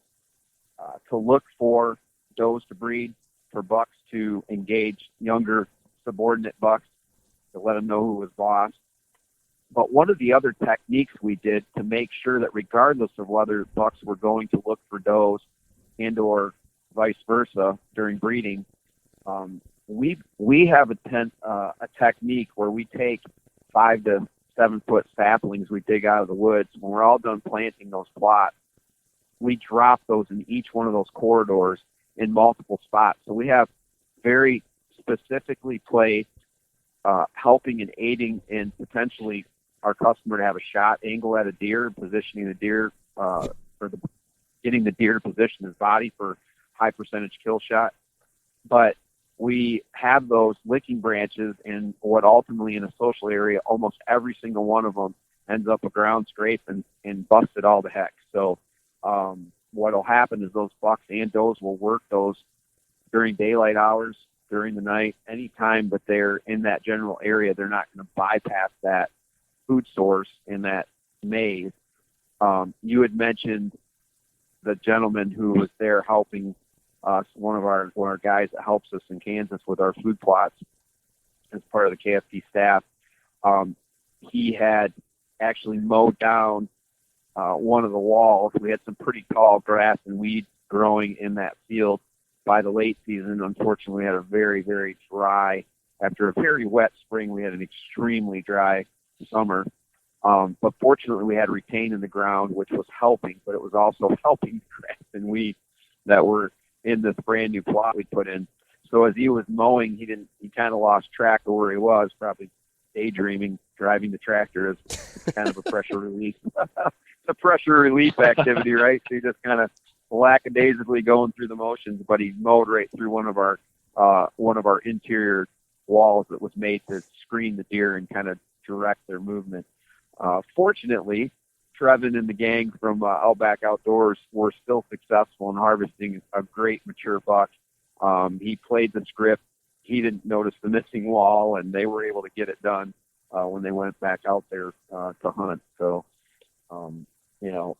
to look for does to breed, for bucks to engage younger subordinate bucks, to let them know who was boss. But one of the other techniques we did to make sure that regardless of whether bucks were going to look for does and or vice versa during breeding, we have a technique where we take 5 to 7 foot saplings we dig out of the woods. When we're all done planting those plots, we drop those in each one of those corridors in multiple spots. So we have very specifically placed, helping and aiding in potentially our customer to have a shot angle at a deer, positioning the deer, getting the deer to position his body for high percentage kill shot. But we have those licking branches, and what ultimately in a social area, almost every single one of them ends up a ground scrape and busted all to heck. So what will happen is those bucks and does will work those during daylight hours, during the night, anytime, but they're in that general area. They're not going to bypass that food source in that maze. You had mentioned the gentleman who was there helping us, one of our guys that helps us in Kansas with our food plots as part of the KFP staff. He had actually mowed down one of the walls. We had some pretty tall grass and weeds growing in that field. By the late season, unfortunately, we had a very, very dry, after a very wet spring, we had an extremely dry summer. But fortunately, we had retain in the ground, which was helping, but it was also helping grass and weeds that were in this brand new plot we put in. So as he was mowing, he kind of lost track of where he was, probably daydreaming, driving the tractor as kind of a pressure release. It's a pressure relief activity, right? So he just kind of lackadaisically going through the motions, but he mowed right through one of our interior walls that was made to screen the deer and kind of direct their movement. Fortunately, Trevin and the gang from Outback Outdoors were still successful in harvesting a great mature buck. He played the script. He didn't notice the missing wall, and they were able to get it done when they went back out there to hunt. So,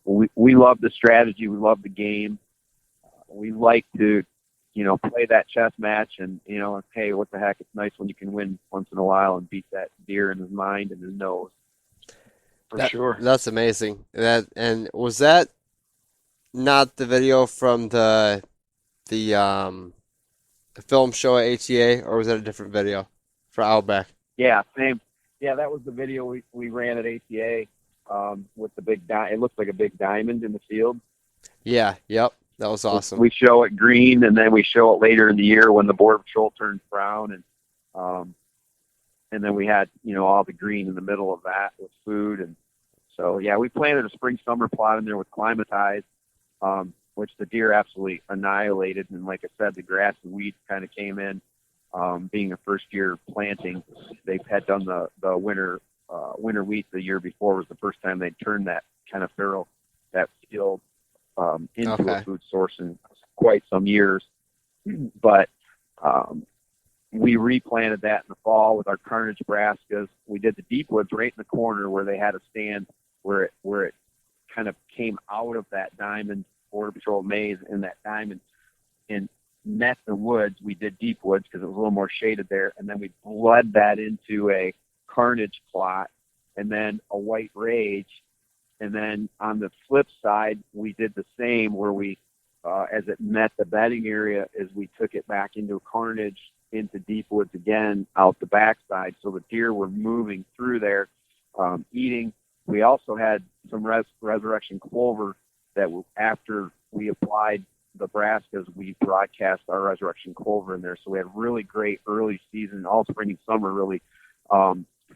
we love the strategy. We love the game. We like to, play that chess match and, hey, what the heck? It's nice when you can win once in a while and beat that deer in his mind and his nose. For sure. That's amazing. And was that not the video from the film show at ATA, or was that a different video for Outback? Yeah, same. Yeah, that was the video we ran at ATA with the big it looked like a big diamond in the field. Yeah, yep. That was awesome. We show it green, and then we show it later in the year when the Border Patrol turns brown, and then we had, all the green in the middle of that with food. And so, yeah, we planted a spring-summer plot in there with climatized, which the deer absolutely annihilated. And like I said, the grass and weeds kind of came in. Being a first-year planting, they had done the winter wheat the year before. Was the first time they'd turned that kind of farrow, that field, into a food source in quite some years. But we replanted that in the fall with our carnage brassicas. We did the deep woods right in the corner where they had a stand where it kind of came out of that diamond Border Patrol maze in that diamond. And met the woods, we did deep woods because it was a little more shaded there, and then we bled that into a carnage plot and then a white rage. And then on the flip side, we did the same where we, as it met the bedding area, is we took it back into carnage, into deep woods again, out the backside. So the deer were moving through there, eating. We also had some resurrection clover that after we applied the brassicas, we broadcast our resurrection clover in there. So we had really great early season, all spring and summer, really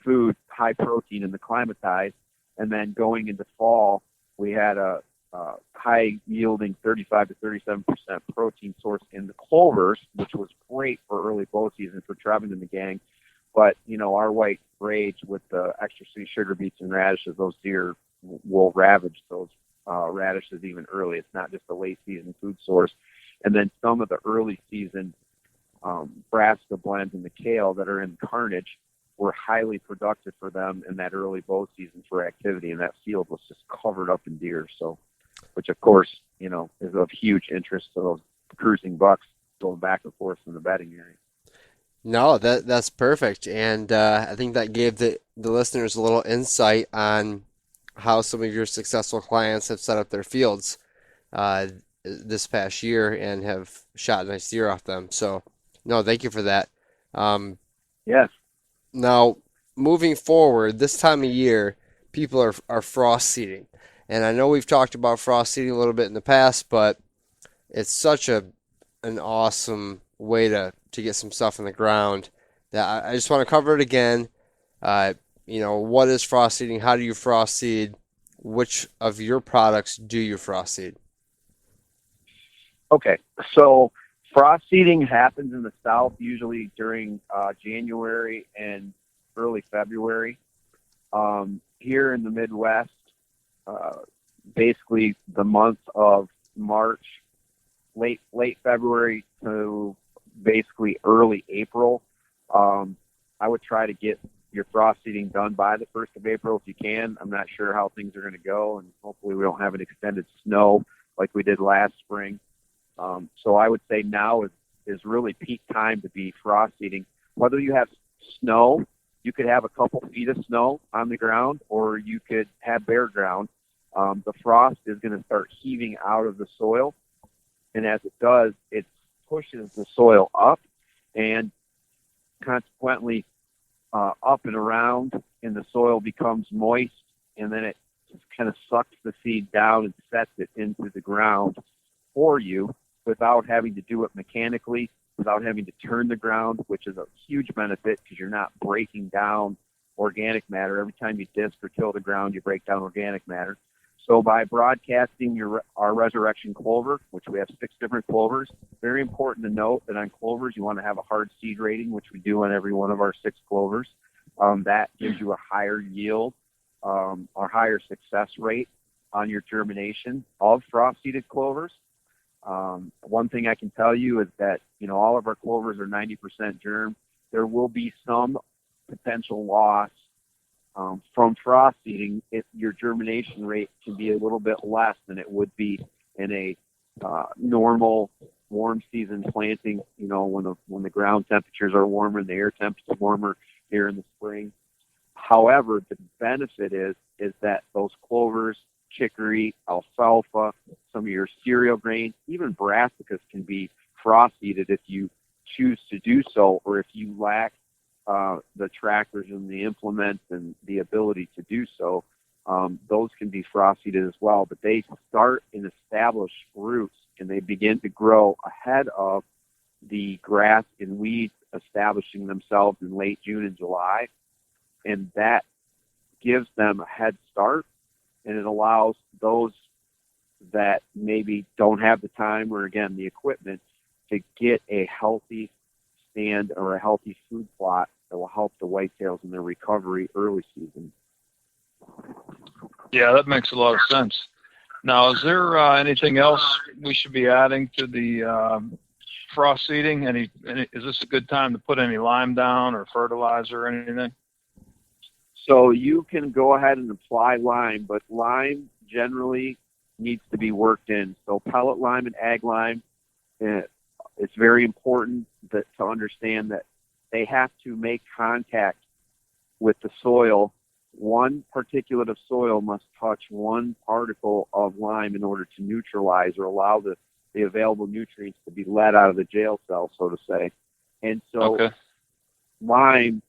food, high protein in the climatized. And then going into fall, we had a high yielding 35 to 37% protein source in the clovers, which was great for early bow season for Trevin and the gang. But, our white rage with the extra sweet sugar beets and radishes, those deer will ravage those radishes even early. It's not just a late season food source. And then some of the early season brassica blends in the kale that are in carnage were highly productive for them in that early bow season for activity, and that field was just covered up in deer. So, which of course, is of huge interest to those cruising bucks going back and forth in the bedding area. No, that's perfect, and I think that gave the listeners a little insight on how some of your successful clients have set up their fields this past year and have shot nice deer off them. So, no, thank you for that. Yes. Now, moving forward, this time of year, people are frost seeding. And I know we've talked about frost seeding a little bit in the past, but it's such an awesome way to get some stuff in the ground that I just want to cover it again. What is frost seeding? How do you frost seed? Which of your products do you frost seed? Okay, so frost seeding happens in the south usually during January and early February. Here in the Midwest, basically the month of March, late February to basically early April. I would try to get your frost seeding done by the 1st of April if you can. I'm not sure how things are going to go, and hopefully we don't have an extended snow like we did last spring. So I would say now is really peak time to be frost seeding. Whether you have snow, you could have a couple feet of snow on the ground, or you could have bare ground. The frost is going to start heaving out of the soil, and as it does, it pushes the soil up, and consequently up and around, and the soil becomes moist, and then it just kind of sucks the seed down and sets it into the ground for you without having to do it mechanically, without having to turn the ground, which is a huge benefit because you're not breaking down organic matter. Every time you disc or till the ground, you break down organic matter. So by broadcasting our resurrection clover, which we have 6 different clovers, very important to note that on clovers you want to have a hard seed rating, which we do on every one of our 6 clovers. That gives you a higher yield or higher success rate on your germination of frost-seeded clovers. One thing I can tell you is that, all of our clovers are 90% germ. There will be some potential loss from frost seeding if your germination rate can be a little bit less than it would be in a normal warm season planting, when the ground temperatures are warmer and the air temperatures are warmer here in the spring. However, the benefit is that those clovers, chicory, alfalfa, some of your cereal grains, even brassicas can be frost seeded if you choose to do so, or if you lack the tractors and the implements and the ability to do so. Those can be frost seeded as well, but they start in established roots and they begin to grow ahead of the grass and weeds establishing themselves in late June and July. And that gives them a head start, and it allows those that maybe don't have the time or, again, the equipment to get a healthy stand or a healthy food plot that will help the whitetails in their recovery early season. Yeah, that makes a lot of sense. Now, is there anything else we should be adding to the frost seeding? Is this a good time to put any lime down or fertilizer or anything? So you can go ahead and apply lime, but lime generally needs to be worked in. So pellet lime and ag lime, it's very important to understand that they have to make contact with the soil. One particulate of soil must touch one particle of lime in order to neutralize or allow the available nutrients to be let out of the jail cell, so to say. And so lime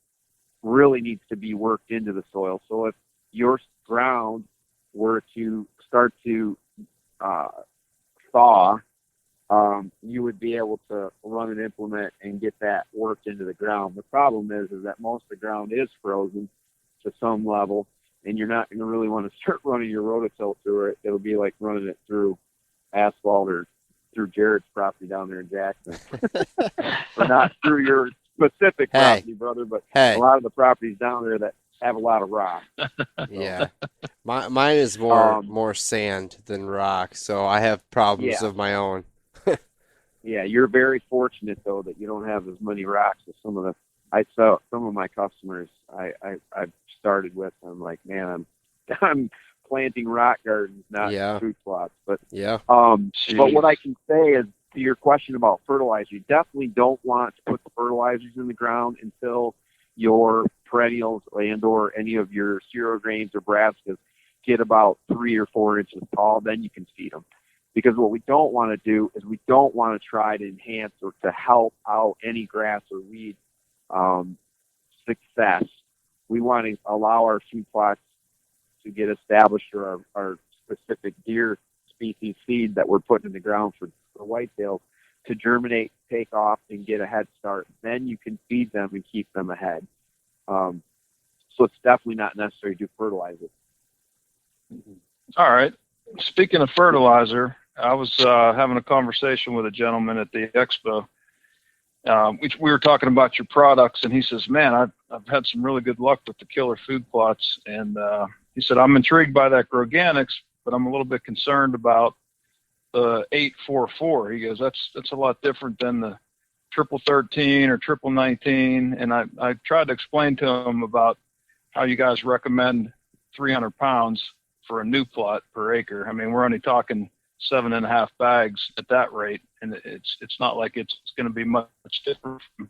really needs to be worked into the soil. So if your ground were to start to thaw, you would be able to run an implement and get that worked into the ground. The problem is that most of the ground is frozen to some level, and you're not going to really want to start running your rototill through it. It'll be like running it through asphalt or through Jared's property down there in Jackson. Or not through your specific property, brother, but a lot of the properties down there that have a lot of rock. Yeah. Mine is more sand than rock, so I have problems of my own. Yeah, you're very fortunate though that you don't have as many rocks as some of my customers I've started with. I'm like, man, I'm planting rock gardens, not fruit plots. But but what I can say is, to your question about fertilizer, you definitely don't want to put the fertilizers in the ground until your perennials and or any of your cereal grains or brassicas get about 3 or 4 inches tall. Then you can feed them. Because what we don't want to do is we don't want to try to enhance or to help out any grass or weed success. We want to allow our food plots to get established, or our specific deer species seed that we're putting in the ground for whitetails to germinate, take off, and get a head start. Then you can feed them and keep them ahead. So it's definitely not necessary to fertilize it. All right. Speaking of fertilizer, I was having a conversation with a gentleman at the expo. We were talking about your products, and he says, man, I've had some really good luck with the killer food plots. And he said, I'm intrigued by that Groganics, but I'm a little bit concerned about the 844. He goes, that's a lot different than the 1313 or 1919. And I tried to explain to him about how you guys recommend 300 pounds for a new plot per acre. I mean, we're only talking 7.5 bags at that rate, and it's not like it's going to be much different from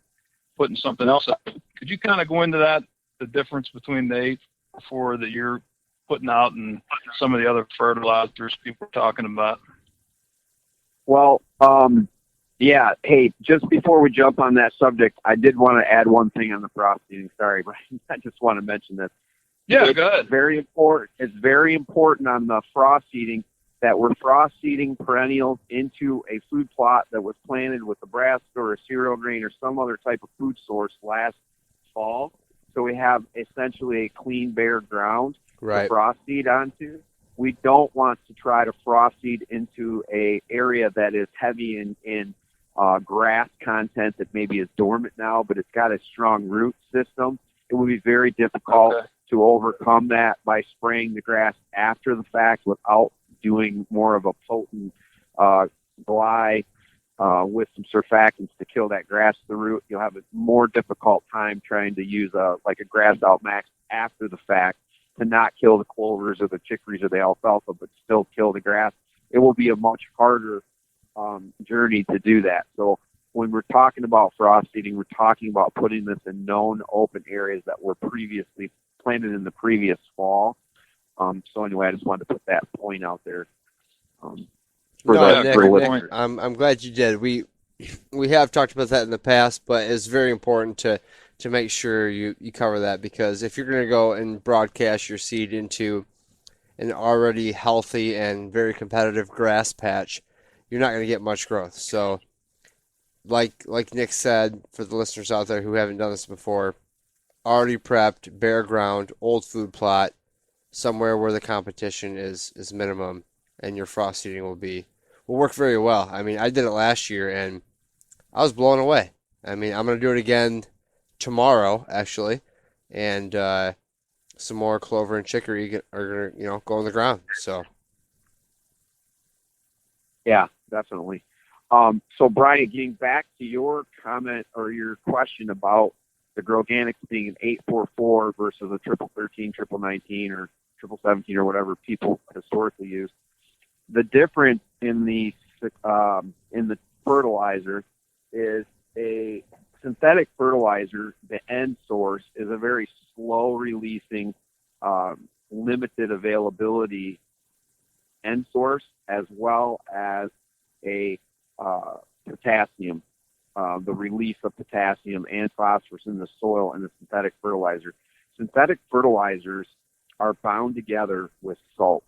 putting something else out. Could you kind of go into that, the difference between the 844 that you're putting out and some of the other fertilizers people are talking about? Well, yeah. Hey, just before we jump on that subject, I did want to add one thing on the frost seeding. Sorry, but I just want to mention this. Yeah, go ahead. Very important. It's very important on the frost seeding that we're frost seeding perennials into a food plot that was planted with a brassica or a cereal grain or some other type of food source last fall. So we have essentially a clean, bare ground to frost seed onto. we don't want to try to frost seed into a area that is heavy in grass content that maybe is dormant now, but it's got a strong root system. It would be very difficult to overcome that by spraying the grass after the fact without doing more of a potent glide with some surfactants to kill that grass to the root. You'll have a more difficult time trying to use a grass out Maxx after the fact to not kill the clovers or the chicories or the alfalfa, but still kill the grass. It will be a much harder journey to do that. So when we're talking about frost seeding, we're talking about putting this in known open areas that were previously planted in the previous fall. So anyway, I just wanted to put that point out there. Nick, I'm glad you did. We have talked about that in the past, but it's very important to make sure you cover that, because if you're going to go and broadcast your seed into an already healthy and very competitive grass patch, you're not going to get much growth. So like Nick said, for the listeners out there who haven't done this before, already prepped, bare ground, old food plot, somewhere where the competition is minimum, and your frost seeding will work very well. I mean, I did it last year and I was blown away. I mean, I'm going to do it again tomorrow, actually, and some more clover and chicory are going to go in the ground. So, yeah, definitely. So Brian, getting back to your comment or your question about the Growganics being an 844 versus a 1313, 919, or 1717 or whatever people historically use, the difference in the fertilizer is a synthetic fertilizer. The end source is a very slow releasing, limited availability end source, as well as a potassium, the release of potassium and phosphorus in the soil and the synthetic fertilizer. Synthetic fertilizers are bound together with salt,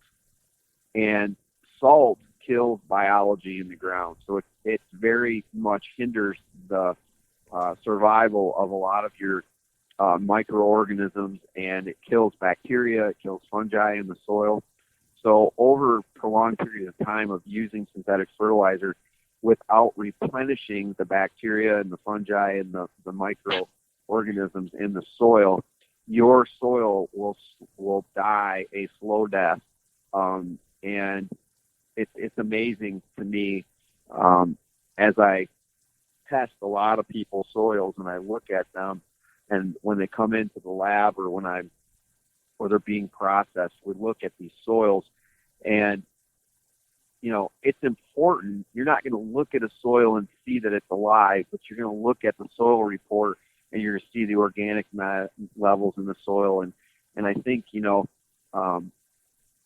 and salt kills biology in the ground. So it very much hinders the survival of a lot of your microorganisms, and it kills bacteria, it kills fungi in the soil. So over a prolonged period of time of using synthetic fertilizer without replenishing the bacteria and the fungi and the microorganisms in the soil, your soil will die a slow death. And it's amazing to me as I test a lot of people's soils and I look at them, and when they come into the lab or or they're being processed, we look at these soils, and it's important. You're not going to look at a soil and see that it's alive, but you're going to look at the soil report and you're going to see the organic levels in the soil. And I think,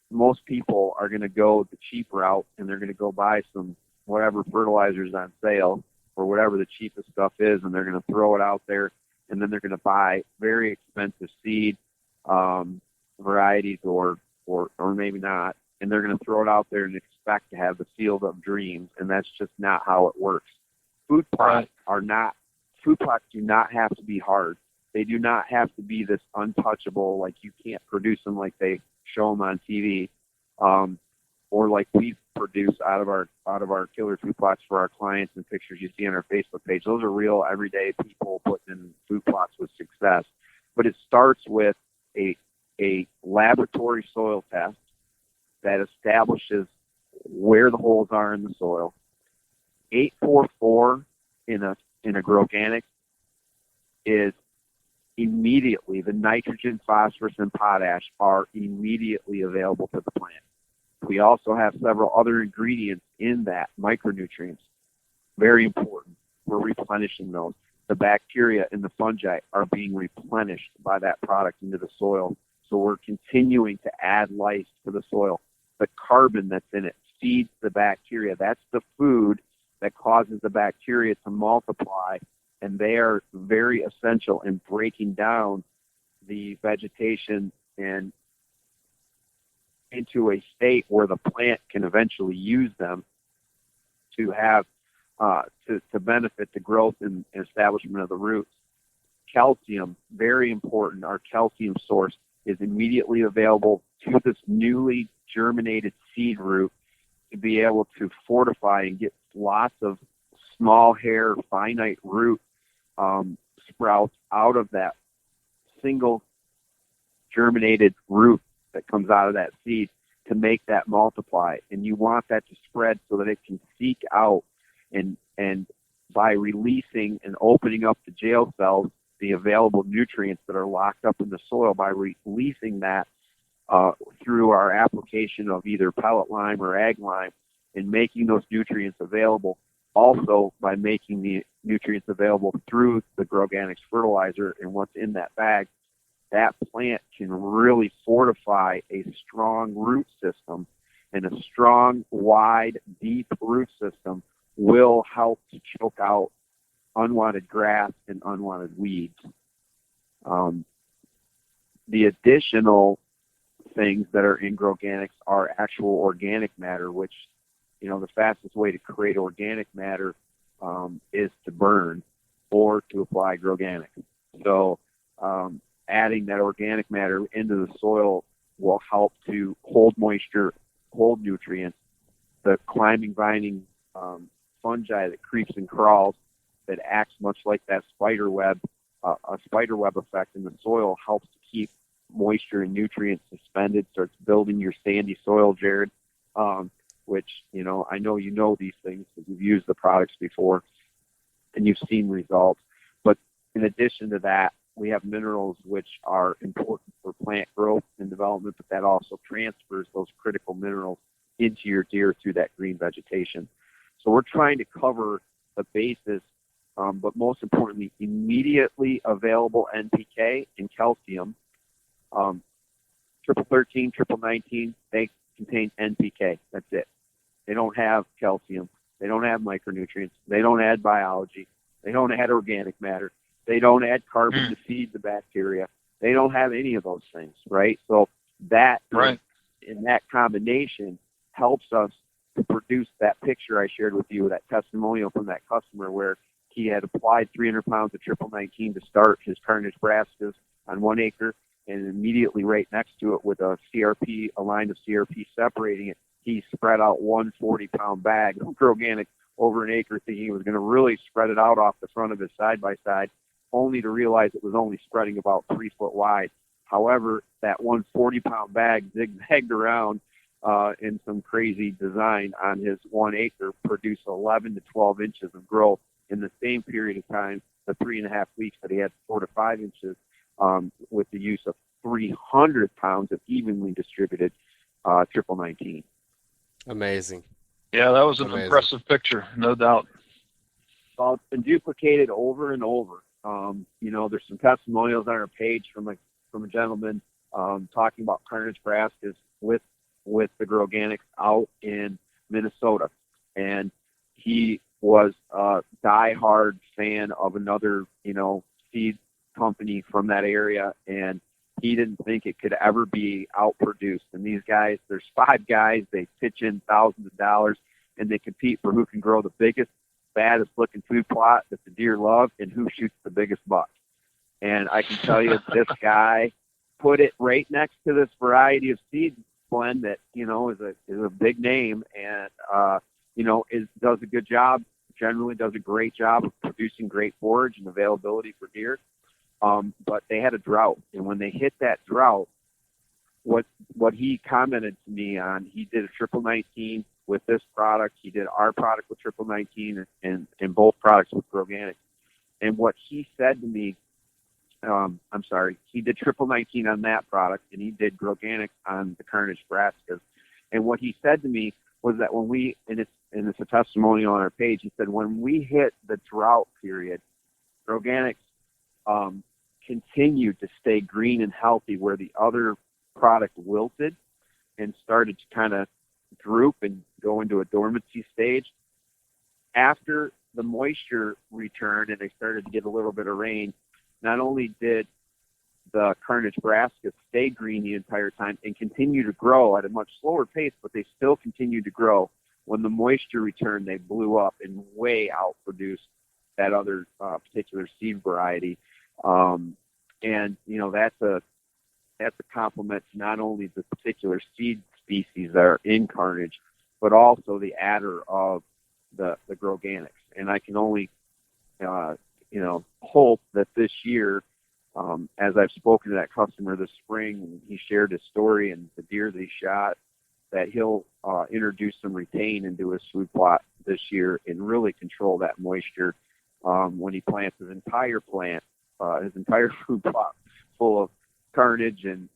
most people are going to go the cheap route, and they're going to go buy some whatever fertilizers on sale or whatever the cheapest stuff is, and they're going to throw it out there, and then they're going to buy very expensive seed varieties or maybe not, and they're going to throw it out there and expect to have the field of dreams, and that's just not how it works. Food plots do not have to be hard. They do not have to be this untouchable, like you can't produce them like they show them on TV, or like we produce out of our killer food plots for our clients and pictures you see on our Facebook page. Those are real everyday people putting in food plots with success. But it starts with a laboratory soil test that establishes where the holes are in the soil. 844 in a Growganic is immediately, the nitrogen, phosphorus, and potash are immediately available to the plant. We also have several other ingredients in that, micronutrients. Very important. We're replenishing those. The bacteria and the fungi are being replenished by that product into the soil. So we're continuing to add life to the soil. The carbon that's in it feeds the bacteria. That's the food that causes the bacteria to multiply, and they are very essential in breaking down the vegetation and into a state where the plant can eventually use them to have to benefit the growth and establishment of the roots. Calcium, very important. Our calcium source is immediately available to this newly germinated seed root to be able to fortify and get lots of small hair, finite root sprouts out of that single germinated root that comes out of that seed to make that multiply. And you want that to spread so that it can seek out and by releasing and opening up the jail cells, the available nutrients that are locked up in the soil, by releasing that through our application of either pellet lime or ag lime and making those nutrients available, also by making the nutrients available through the Groganics fertilizer and what's in that bag, that plant can really fortify a strong root system, and a strong, wide, deep root system will help to choke out unwanted grass and unwanted weeds. The additional things that are in Groganics are actual organic matter, which, the fastest way to create organic matter is to burn or to apply Groganic. So adding that organic matter into the soil will help to hold moisture, hold nutrients. The climbing, vining fungi that creeps and crawls, that acts much like that spider web, a spider web effect in the soil, helps to keep moisture and nutrients suspended, starts building your sandy soil, Jared, which, I know you know these things because you've used the products before and you've seen results. But in addition to that, we have minerals which are important for plant growth and development, but that also transfers those critical minerals into your deer through that green vegetation. So we're trying to cover the basis, but most importantly, immediately available NPK and calcium. Triple 13, triple 19, they contain NPK. That's it. They don't have calcium. They don't have micronutrients. They don't add biology. They don't add organic matter. They don't add carbon to feed the bacteria. They don't have any of those things, right? So that, in that combination, helps us to produce that picture I shared with you, that testimonial from that customer where he had applied 300 pounds of triple 19 to start his carnage brassicas on 1 acre, and immediately right next to it with a CRP, a line of CRP separating it, he spread out 1 40-pound bag of Groganic over an acre, thinking he was going to really spread it out off the front of his side-by-side, only to realize it was only spreading about 3 foot wide. However, that 1 40-pound bag zigzagged around in some crazy design on his 1 acre, produced 11 to 12 inches of growth in the same period of time, the 3.5 weeks that he had 4 to 5 inches, with the use of 300 pounds of evenly distributed triple 19. Amazing. Yeah, that was an impressive picture, no doubt. Well, it's been duplicated over and over. There's some testimonials on our page from a gentleman talking about carnage brassicas with the Groganics out in Minnesota, and he was a diehard fan of another seed company from that area, and he didn't think it could ever be outproduced. And these guys, there's 5 guys, they pitch in thousands of dollars, and they compete for who can grow the biggest, baddest looking food plot that the deer love and who shoots the biggest buck. And I can tell you, this guy put it right next to this variety of seed blend that is a big name, and does a good job. Generally does a great job of producing great forage and availability for deer. But they had a drought, and when they hit that drought, what he commented to me on, he did a triple 19 with this product. He did our product with triple 19 and both products with Groganics. And what he said to me, he did triple 19 on that product, and he did Groganics on the carnage brassicas. And what he said to me was that when it's a testimonial on our page, he said, when we hit the drought period, Groganics continued to stay green and healthy, where the other product wilted and started to kind of droop and go into a dormancy stage. After the moisture returned and they started to get a little bit of rain, not only did the carnage brassica stay green the entire time and continue to grow at a much slower pace, but they still continued to grow. When the moisture returned, they blew up and way outproduced that other particular seed variety. And that's a compliment to not only the particular seed species that are in carnage, but also the adder of the Groganics. And I can only, hope that this year, as I've spoken to that customer this spring, and he shared his story and the deer that he shot, that he'll introduce some retain into his food plot this year and really control that moisture when he plants his entire food plot full of carnage and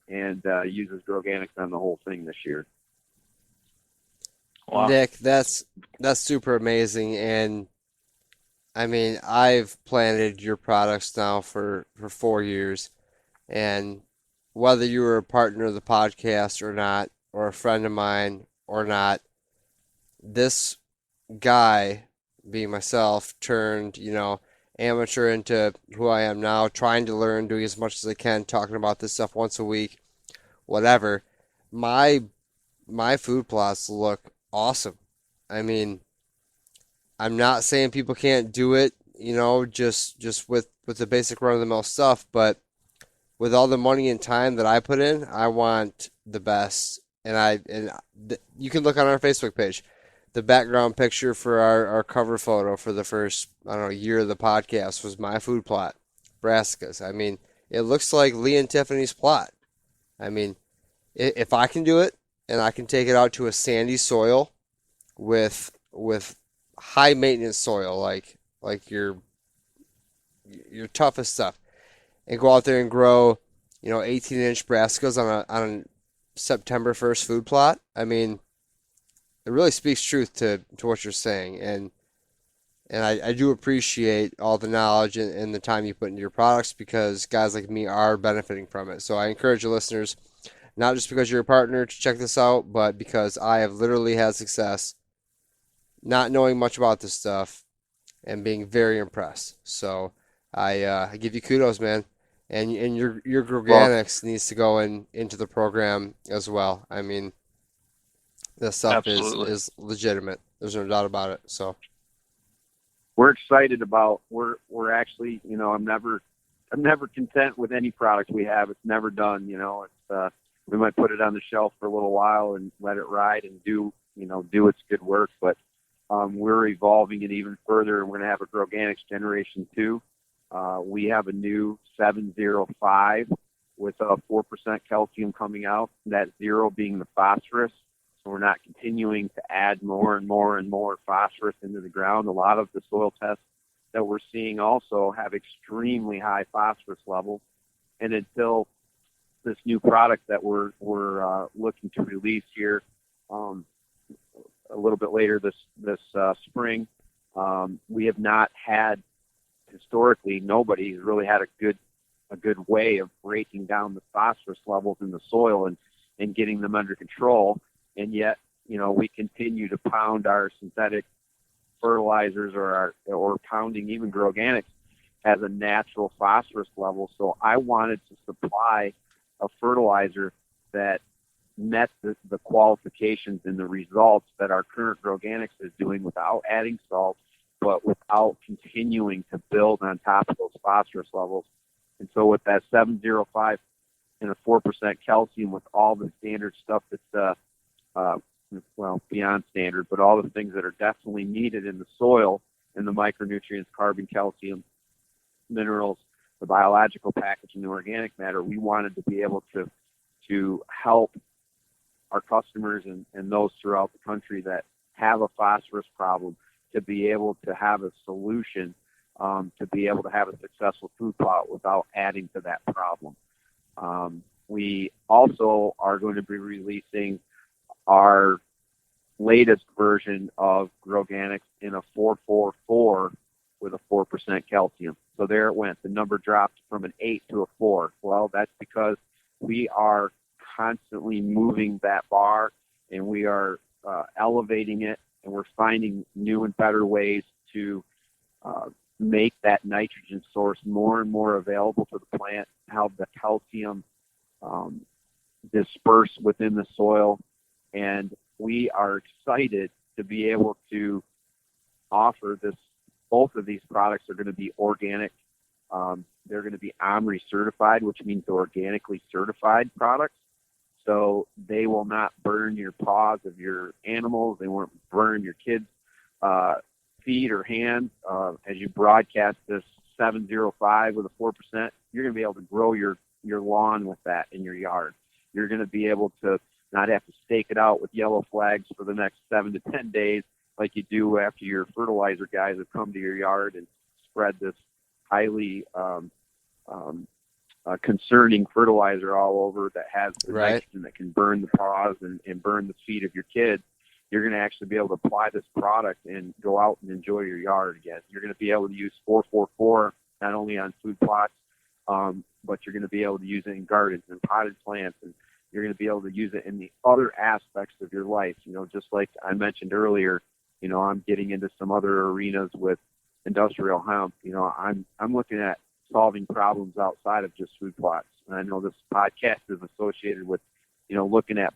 uses Groganics on the whole thing this year. Wow. Nick, that's super amazing. And I mean, I've planted your products now for 4 years, and whether you were a partner of the podcast or not, or a friend of mine or not, this guy, being myself, turned, amateur into who I am now, trying to learn, doing as much as I can, talking about this stuff once a week, whatever. My food plots look awesome. I mean, I'm not saying people can't do it, just with the basic run-of-the-mill stuff, but with all the money and time that I put in, I want the best. You can look on our Facebook page. The background picture for our cover photo for the first, year of the podcast was my food plot, brassicas. I mean, it looks like Lee and Tiffany's plot. I mean, if I can do it and I can take it out to a sandy soil with high maintenance soil, like your toughest stuff, and go out there and grow, 18-inch brassicas on a September 1st food plot. I mean, it really speaks truth to what you're saying, and I do appreciate all the knowledge and the time you put into your products, because guys like me are benefiting from it. So I encourage your listeners, not just because you're a partner, to check this out, but because I have literally had success not knowing much about this stuff and being very impressed. So I give you kudos, man. And your Groganics needs to go into the program as well. I mean, this stuff is legitimate. There's no doubt about it. So we're excited about. We're actually, I'm never content with any product we have. It's never done. It's we might put it on the shelf for a little while and let it ride and do its good work, but we're evolving it even further. We're going to have a Groganics Generation 2. We have a new 705 with a 4% calcium coming out, that 0 being the phosphorus. So we're not continuing to add more and more and more phosphorus into the ground. A lot of the soil tests that we're seeing also have extremely high phosphorus levels. And until this new product that we're looking to release here a little bit later this spring, we have not had, historically, nobody has really had a good way of breaking down the phosphorus levels in the soil and getting them under control. And yet, we continue to pound our synthetic fertilizers or pounding even Groganics as a natural phosphorus level. So I wanted to supply a fertilizer that met the qualifications and the results that our current Groganics is doing without adding salt, but without continuing to build on top of those phosphorus levels. And so with that 705 and a 4% calcium, with all the standard stuff that's beyond standard, but all the things that are definitely needed in the soil, and the micronutrients, carbon, calcium, minerals, the biological package, and the organic matter, we wanted to be able to help our customers and those throughout the country that have a phosphorus problem to be able to have a solution, to be able to have a successful food plot without adding to that problem. We also are going to be releasing our latest version of Groganics in a 444 with a 4% calcium. So there it went. The number dropped from an 8 to a 4. Well, that's because we are constantly moving that bar, and we are elevating it, and we're finding new and better ways to make that nitrogen source more and more available to the plant, have the calcium disperse within the soil. And we are excited to be able to offer this. Both of these products are going to be organic. They're going to be OMRI certified, which means organically certified products. so they will not burn your paws of your animals. They won't burn your kids' feet or hands. As you broadcast this 705 with a 4%, you're going to be able to grow your lawn with that in your yard. You're going to be able to not have to stake it out with yellow flags for the next 7 to 10 days like you do after your fertilizer guys have come to your yard and spread this highly concerning fertilizer all over that has the nitrogen that can burn the paws and burn the feet of your kids. You're going to actually be able to apply this product and go out and enjoy your yard again. You're going to be able to use 444 not only on food plots, but you're going to be able to use it in gardens and potted plants, and you're going to be able to use it in the other aspects of your life. Just like I mentioned earlier, I'm getting into some other arenas with industrial hemp. I'm looking at solving problems outside of just food plots. And I know this podcast is associated with, looking at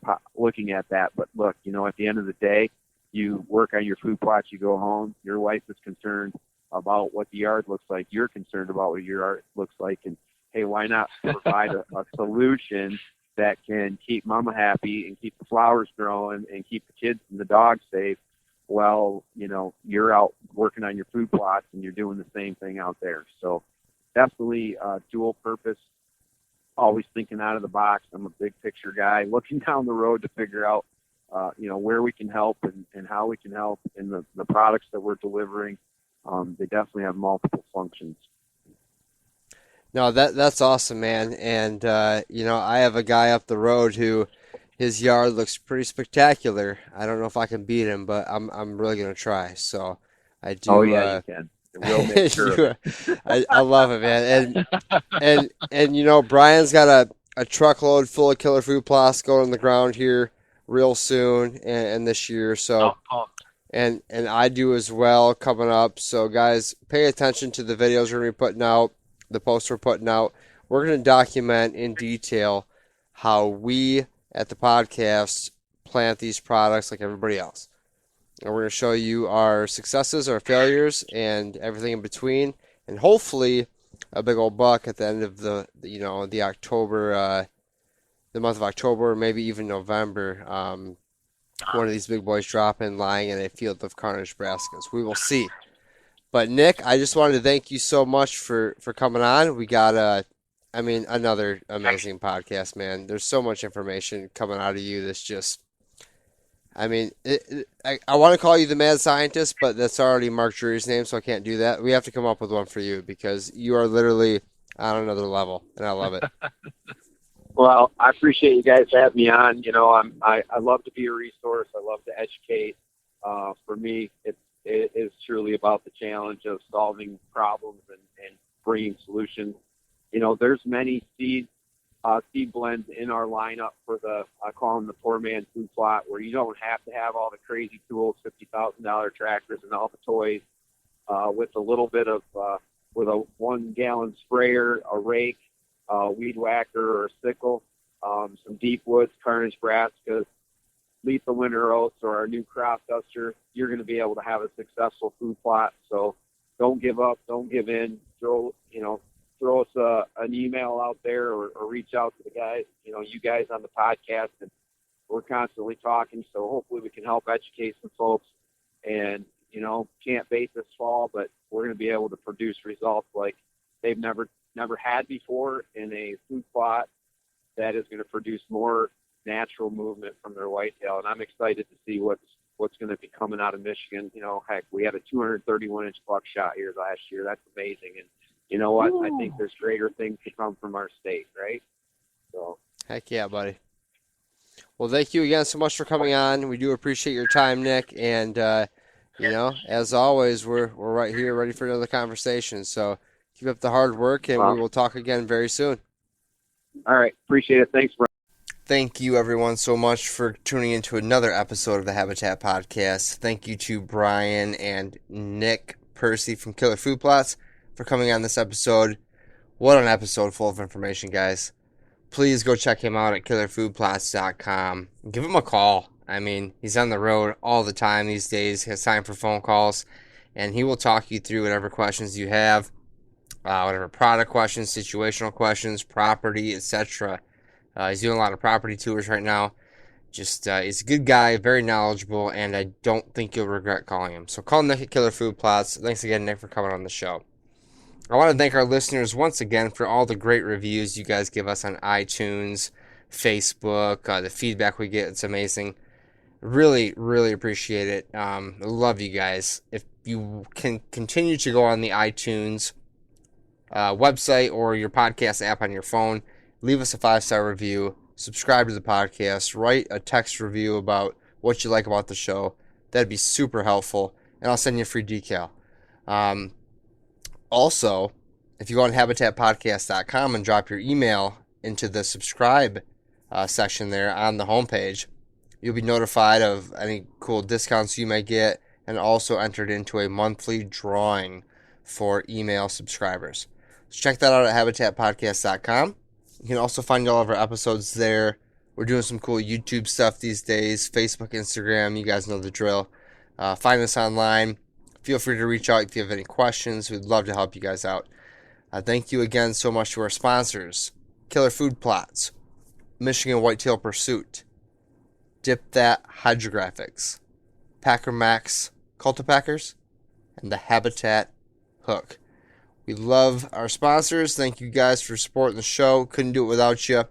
that. But look, at the end of the day, you work on your food plots, you go home, your wife is concerned about what the yard looks like. You're concerned about what your yard looks like. And hey, why not provide a solution that can keep mama happy and keep the flowers growing and keep the kids and the dogs safe? Well, you're out working on your food plots and you're doing the same thing out there. So definitely dual purpose, always thinking out of the box. I'm a big picture guy, looking down the road to figure out, where we can help and how we can help in the products that we're delivering. They definitely have multiple functions. No, that's awesome, man. And I have a guy up the road who his yard looks pretty spectacular. I don't know if I can beat him, but I'm really gonna try. So I do. Oh yeah, you can. We'll make sure of it. I love it, man. And Brian's got a truckload full of killer food plots going on the ground here real soon and this year. So and I do as well coming up. So guys, pay attention to the videos we're gonna be putting out, the posts we're putting out. We're gonna document in detail how we at the podcast plant these products like everybody else. And we're going to show you our successes, our failures, and everything in between. And hopefully a big old buck at the end of the October, the month of October, maybe even November. One of these big boys dropping, lying in a field of carnage brassicas. We will see. But Nick, I just wanted to thank you so much for coming on. We got another amazing podcast, man. There's so much information coming out of you that's just, I want to call you the mad scientist, but that's already Mark Drury's name, so I can't do that. We have to come up with one for you because you are literally on another level, and I love it. Well, I appreciate you guys having me on. I love to be a resource. I love to educate. For me, it is truly about the challenge of solving problems and bringing solutions. There's many seed blends in our lineup for I call them the poor man's food plot, where you don't have to have all the crazy tools, $50,000 tractors and all the toys, with a little bit of, with a 1 gallon sprayer, a rake, weed whacker or a sickle, some deep woods, carnage brassicas, lethal winter oats, or our new crop duster. You're going to be able to have a successful food plot. So don't give up, don't give in. Throw us an email out there or reach out to the guys, you guys on the podcast, and we're constantly talking. So hopefully we can help educate some folks and, can't bait this fall, but we're going to be able to produce results like they've never had before in a food plot that is going to produce more natural movement from their whitetail. And I'm excited to see what's going to be coming out of Michigan. Heck, we had a 231-inch buckshot here last year. That's amazing. And you know what? Ooh. I think there's greater things to come from our state, right? So. Heck yeah, buddy. Well, thank you again so much for coming on. We do appreciate your time, Nick. And, as always, we're right here ready for another conversation. So keep up the hard work, and we will talk again very soon. All right. Appreciate it. Thanks, Brian. Thank you, everyone, so much for tuning into another episode of the Habitat Podcast. Thank you to Brian and Nick Percy from Killer Food Plots for coming on this episode. What an episode full of information, guys. Please go check him out at killerfoodplots.com. Give him a call. He's on the road all the time these days. He has time for phone calls, and he will talk you through whatever questions you have, whatever product questions, situational questions, property, etc. He's doing a lot of property tours right now. Just he's a good guy, very knowledgeable, and I don't think you'll regret calling him. So call Nick at Killer Food Plots. Thanks again, Nick, for coming on the show. I want to thank our listeners once again for all the great reviews you guys give us on iTunes, Facebook, the feedback we get. It's amazing. Really, really appreciate it. I love you guys. If you can continue to go on the iTunes website or your podcast app on your phone, leave us a 5-star review, subscribe to the podcast, write a text review about what you like about the show. That'd be super helpful, and I'll send you a free decal. Also, if you go on habitatpodcast.com and drop your email into the subscribe section there on the homepage, you'll be notified of any cool discounts you may get, and also entered into a monthly drawing for email subscribers. So check that out at habitatpodcast.com. You can also find all of our episodes there. We're doing some cool YouTube stuff these days, Facebook, Instagram, you guys know the drill. Find us online. Feel free to reach out if you have any questions. We'd love to help you guys out. Thank you again so much to our sponsors, Killer Food Plots, Michigan Whitetail Pursuit, That Hydrographics, Packer Maxx Cultipackers, and the Habitat Hook. We love our sponsors. Thank you guys for supporting the show. Couldn't do it without you.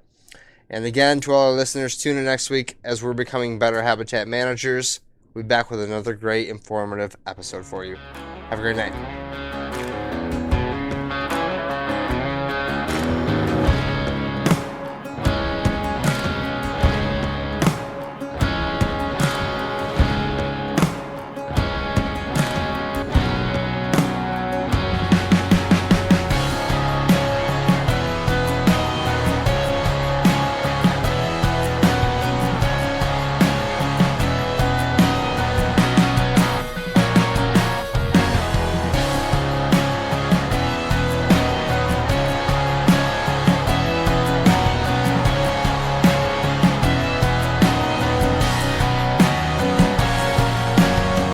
And again, to all our listeners, tune in next week as we're becoming better habitat managers. We'll be back with another great informative episode for you. Have a great night.